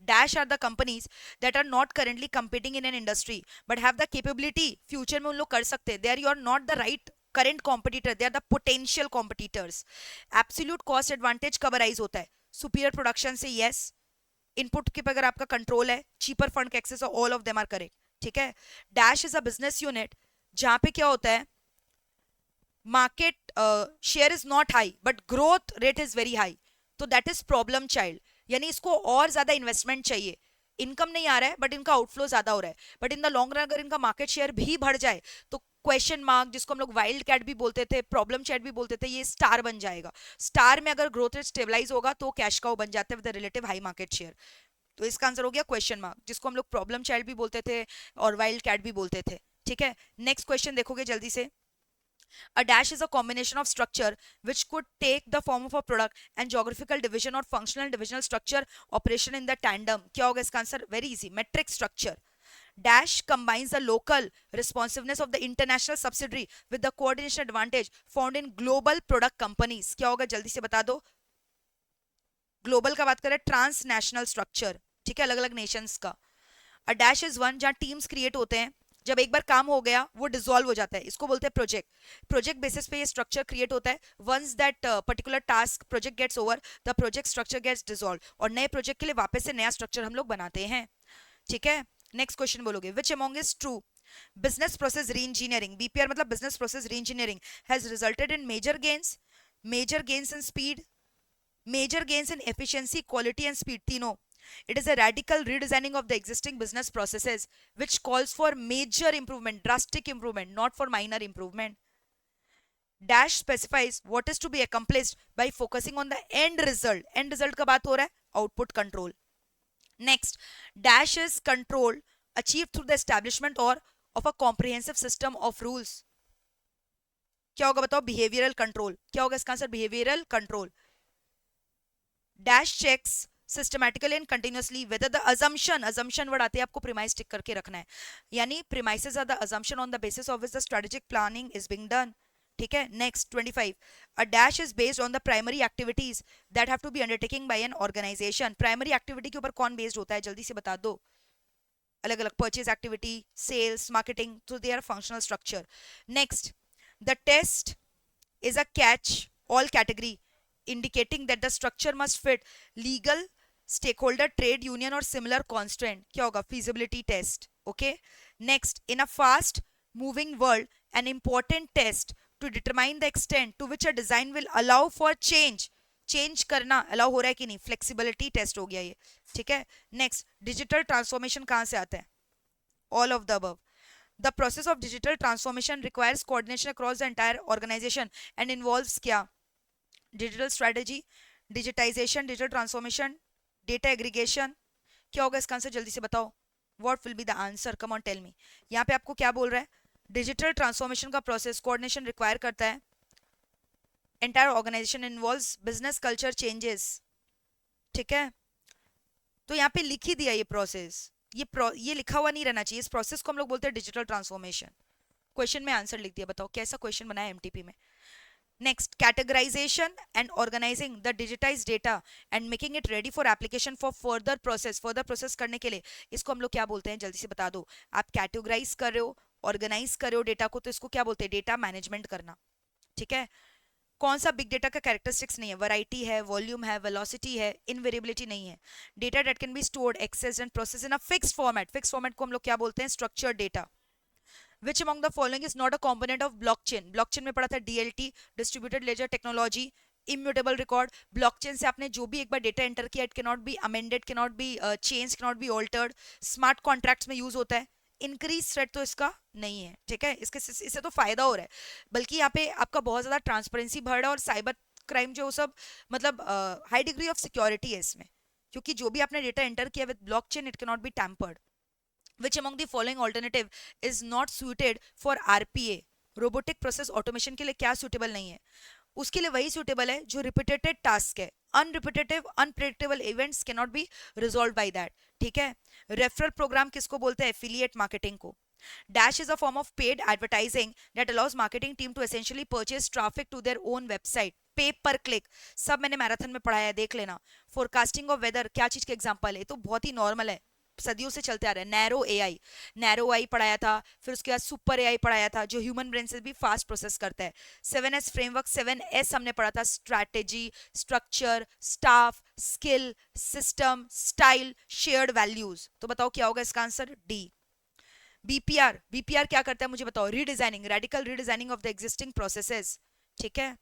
Dash are the companies that are not currently competing in an industry but have the capability, future में उन लोग कर सकते हैं. They are, you are not the right current competitor, they are the potential competitors. Absolute cost advantage कब arise होता है? Superior production से, यस. इनपुट के पे अगर आपका कंट्रोल है, चीपर फंड का access, all of them are correct. ठीक है. Dash is a business unit जहां पे क्या होता है, market share is not high but growth rate is very high, तो दैट इज प्रॉब्लम चाइल्ड. यानी इसको और ज्यादा इन्वेस्टमेंट चाहिए, इनकम नहीं आ रहा है बट इनका आउटफ्लो ज्यादा हो रहा है, but in the long run अगर इनका मार्केट शेयर भी बढ़ जाए तो क्वेश्चन मार्क, जिसको हम लोग वाइल्ड कैट भी बोलते थे, प्रॉब्लम चैट भी बोलते थे, ये स्टार बन जाएगा. स्टार में अगर ग्रोथ रेट स्टेबलाइज होगा तो कैश काउ बन जाता है with relative high market share. तो इसका आंसर हो गया क्वेश्चन मार्क, जिसको हम लोग प्रॉब्लम चाइल्ड भी बोलते थे और वाइल्ड कैट भी बोलते थे. ठीक है. नेक्स्ट क्वेश्चन देखोगे जल्दी से. A dash is a combination of structure which could take the form of a product and geographical division or functional and divisional structure operation in the tandem. क्या होगा इसका answer? Very easy, metric structure. Dash combines the local responsiveness of the international subsidiary with the coordination advantage found in global product companies. क्या होगा जल्दी से बता दो. Global का बात करें, ट्रांसनेशनल स्ट्रक्चर. ठीक है, अलग अलग नेशंस का. अ डैश इज वन जहां टीम्स क्रिएट होते हैं, जब एक बार काम हो गया वो डिसॉल्व हो जाता है, इसको बोलते हैं प्रोजेक्ट. प्रोजेक्ट बेसिस पे ये स्ट्रक्चर क्रिएट होता है. Once that particular task project gets over, the project structure gets dissolve, और नए प्रोजेक्ट के लिए वापस से नया स्ट्रक्चर हम लोग बनाते हैं. ठीक है. नेक्स्ट क्वेश्चन बोलोगे, which among is true? Business process reengineering, BPR मतलब business process reengineering, has resulted in major gains in speed, major gains in efficiency, quality and speed, तीनों. It is a radical redesigning of the existing business processes which calls for major improvement, drastic improvement, not for minor improvement. Dash specifies what is to be accomplished by focusing on the end result. End result का बात हो रहा है, output control. Next, dash is control achieved through the establishment or of a comprehensive system of rules. क्या होगा बताओ? behavioral control. क्या होगा इसका answer? behavioral control. Dash checks systematically and continuously whether the assumption word आते हैं आपको, premise टिक करके रखना है, यानी premises are the assumption on the basis of which the strategic planning is being done. ठीक है. Next 25, a dash is based on the primary activities that have to be undertaken by an organization. primary activity के ऊपर कौन based होता है जल्दी से बता दो. अलग अलग purchase activity, sales, marketing, so they are functional structure. Next, the test is a catch all category indicating that the structure must fit legal, stakeholder, trade union or similar constraint. क्या होगा? feasibility test. Okay. Next, in a fast moving world, an important test to determine the extent to which a design will allow for change करना allow हो रहा है कि नहीं, flexibility test हो गया ये. ठीक है. Next, digital transformation कहाँ से आता है? all of the above. The process of digital transformation requires coordination across the entire organization and involves क्या? Digital strategy, digitisation, digital transformation, data aggregation. क्या होगा इसका आंसर जल्दी से बताओ? What will be the answer? Come on tell me. यहाँ पे आपको क्या बोल रहा है? डिजिटल ट्रांसफॉर्मेशन का प्रोसेस कोऑर्डिनेशन रिक्वायर करता है, entire organisation involves business culture changes. ठीक है. तो यहाँ पे लिख ही दिया ये प्रोसेस, ये लिखा हुआ नहीं रहना चाहिए. इस प्रोसेस को हम लोग बोलते हैं डिजिटल ट्रांसफॉर्मेशन. क्वेश्चन में आंसर लिख दिया, बताओ कैसा क्वेश्चन बनाया एमटीपी में. Next, categorization and organizing the digitized data and making it ready for application for further process करने के लिए इसको हम लोग क्या बोलते हैं जल्दी से बता दो. आप कैटेगराइज कर रहे हो, ऑर्गेनाइज कर रहे हो डेटा को, तो इसको क्या बोलते हैं? डेटा मैनेजमेंट करना. ठीक है. कौन सा बिग डेटा का कैरेक्टरिस्टिक्स नहीं है? वैरायटी है, वॉल्यूम है, वेलोसिटी है, इनवेरिएबिलिटी नहीं है. Data that can be stored, accessed and processed in a fixed format. Fixed format को हम लोग क्या बोलते हैं? Structured data. Which among the following is not a component of blockchain? blockchain में पढ़ा था DLT, distributed ledger technology, immutable record. blockchain से आपने जो भी एक बार डेटा एंटर किया, it cannot be amended, cannot be changed, cannot be altered. smart contracts में यूज होता है. इंक्रीज थ्रेट तो इसका नहीं है. ठीक है. इससे तो फायदा हो रहा है, बल्कि यहाँ पे आपका बहुत ज्यादा ट्रांसपेरेंसी बढ़ रहा है और साइबर क्राइम जो सब मतलब हाई डिग्री ऑफ सिक्योरिटी है इसमें, क्योंकि जो भी आपने डेटा एंटर किया with blockchain it can not B tampered. Which among the following alternative is not suited for RPA? Robotic process automation के लिए क्या सुटेबल नहीं है? उसके लिए वही सुटेबल है जो रिपीटेटेड टास्क है. Unrepetitive unpredictable events can not be resolve by that. ठीक है. रेफरल प्रोग्राम किसको बोलते हैं? एफिलिएट मार्केटिंग को. Dash is a form of paid advertising that allows marketing team to essentially purchase traffic to their own website. पे पर click, सब मैंने मैराथन में पढ़ाया है, देख लेना. फोरकास्टिंग ऑफ वेदर क्या चीज के एग्जांपल है, तो बहुत ही नॉर्मल है, सदियों से चलते आ रहा है. नैरो एआई पढ़ाया था, फिर उसके बाद सुपर एआई पढ़ाया था जो ह्यूमन ब्रेन से भी फास्ट प्रोसेस करता है. 7S फ्रेमवर्क, 7S हमने पढ़ा था, strategy, structure, staff, skill, system, style, shared values. तो बताओ क्या होगा इसका आंसर, डी. बीपीआर क्या करता है मुझे बताओ, redesigning, radical redesigning of the existing processes. ठीक है.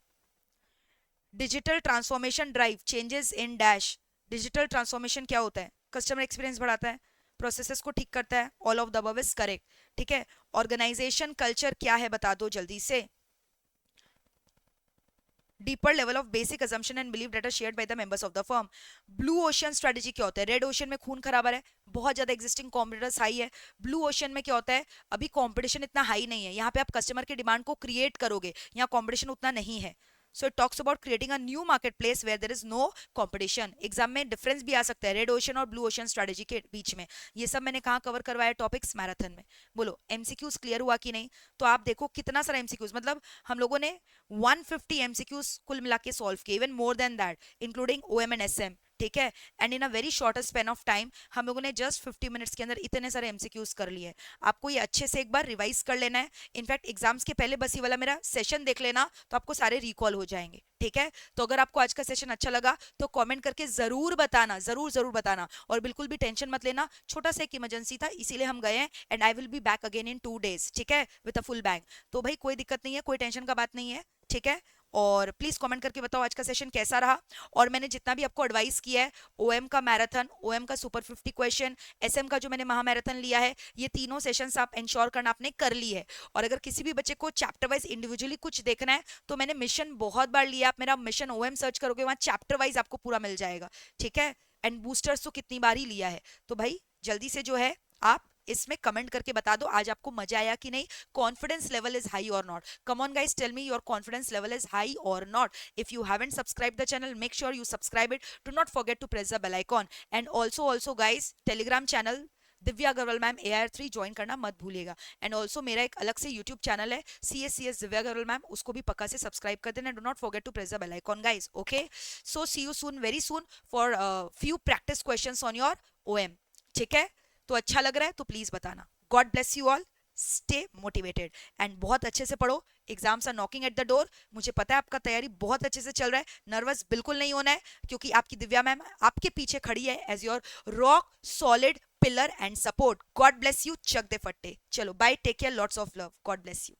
Digital transformation drive changes in dash. Digital transformation क्या होता है, कस्टमर एक्सपीरियंस बढ़ाता है, प्रोसेसेस को ठीक करता है. All of the above is correct. ठीक है. ऑर्गेनाइजेशन कल्चर क्या है बता दो जल्दी से. deeper level of basic assumption and belief that are shared by the members of the firm. Blue ocean strategy क्या होता है, रेड ओशन में खून खराबर है, बहुत ज्यादा एग्जिस्टिंग कॉम्पिटिटर्स हाई है. ब्लू ओशन में क्या होता है, अभी कंपटीशन इतना हाई नहीं है, यहाँ पे आप कस्टमर की डिमांड को क्रिएट करोगे, यहाँ कंपटीशन उतना नहीं है. So it talks about creating a new marketplace where there is no competition. Exam में डिफरेंस भी आ सकता है रेड ओशन और ब्लू ओशन स्ट्रेटेजी के बीच में. ये सब मैंने कहाँ कवर करवाया टॉपिक्स, मैराथन में. बोलो एमसीक्यूज क्लियर हुआ कि नहीं. तो आप देखो कितना सारा एमसीक्यूज, मतलब हम लोगों ने 150 एमसीक्यूज कुल मिला के सॉल्व किए, even more than that including OM and SM. ठीक है. And in a very shorter span of time हम लोगों ने जस्ट 50 मिनट्स के अंदर इतने सारे एमसीक्यूज कर लिए. आपको ये अच्छे से एक बार रिवाइज कर लेना है. इनफैक्ट एग्जाम्स के पहले बस ये वाला मेरा सेशन देख लेना, तो आपको सारे रिकॉल हो जाएंगे. ठीक है. तो अगर आपको आज का सेशन अच्छा लगा तो कमेंट करके जरूर बताना, जरूर जरूर बताना. और बिल्कुल भी टेंशन मत लेना, छोटा सा एक इमरजेंसी था इसीलिए हम गए हैं. And I will be back again in 2 days. ठीक है, विद अ फुल बैंग. तो भाई कोई दिक्कत नहीं है, कोई टेंशन का बात नहीं है. ठीक है. और प्लीज कमेंट करके बताओ आज का सेशन कैसा रहा. और मैंने जितना भी आपको एडवाइस किया है, ओएम का मैराथन, ओएम का सुपर 50 क्वेश्चन, एसएम का जो मैंने महा मैराथन लिया है, ये तीनों सेशंस आप इंश्योर करना आपने कर ली है. और अगर किसी भी बच्चे को चैप्टर वाइज इंडिविजुअली कुछ देखना है तो मैंने मिशन बहुत बार लिया, आप मेरा मिशन ओएम सर्च करोगे वहां चैप्टर वाइज आपको पूरा मिल जाएगा. ठीक है. एंड बूस्टर्स तो कितनी बार ही लिया है. तो भाई जल्दी से जो है आप इसमें कमेंट करके बता दो आज आपको मजा आया कि नहीं, confidence level is high or not. Come on guys, tell me your confidence level is high or not. If you haven't subscribe the channel, make sure you subscribe it. Do not forget to press the bell icon. And also guys, telegram channel Divya Agarwal ma'am AIR3 join करना मत भूलिएगा. And also मेरा एक अलग से YouTube channel है CS Divya Agarwal ma'am, उसको भी पक्का से सब्सक्राइब कर देना. Do not forget to press the bell icon guys. Okay, so see you soon, very soon for few practice questions on your OM. ठीक है. तो अच्छा लग रहा है तो प्लीज बताना. God bless you all, stay motivated and बहुत अच्छे से पढ़ो. Exams are knocking at the door. मुझे पता है आपका तैयारी बहुत अच्छे से चल रहा है, नर्वस बिल्कुल नहीं होना है क्योंकि आपकी दिव्या मैम आपके पीछे खड़ी है as your rock solid pillar and support. God bless you, चक दे फट्टे. चलो bye, take care, lots of love, God bless you.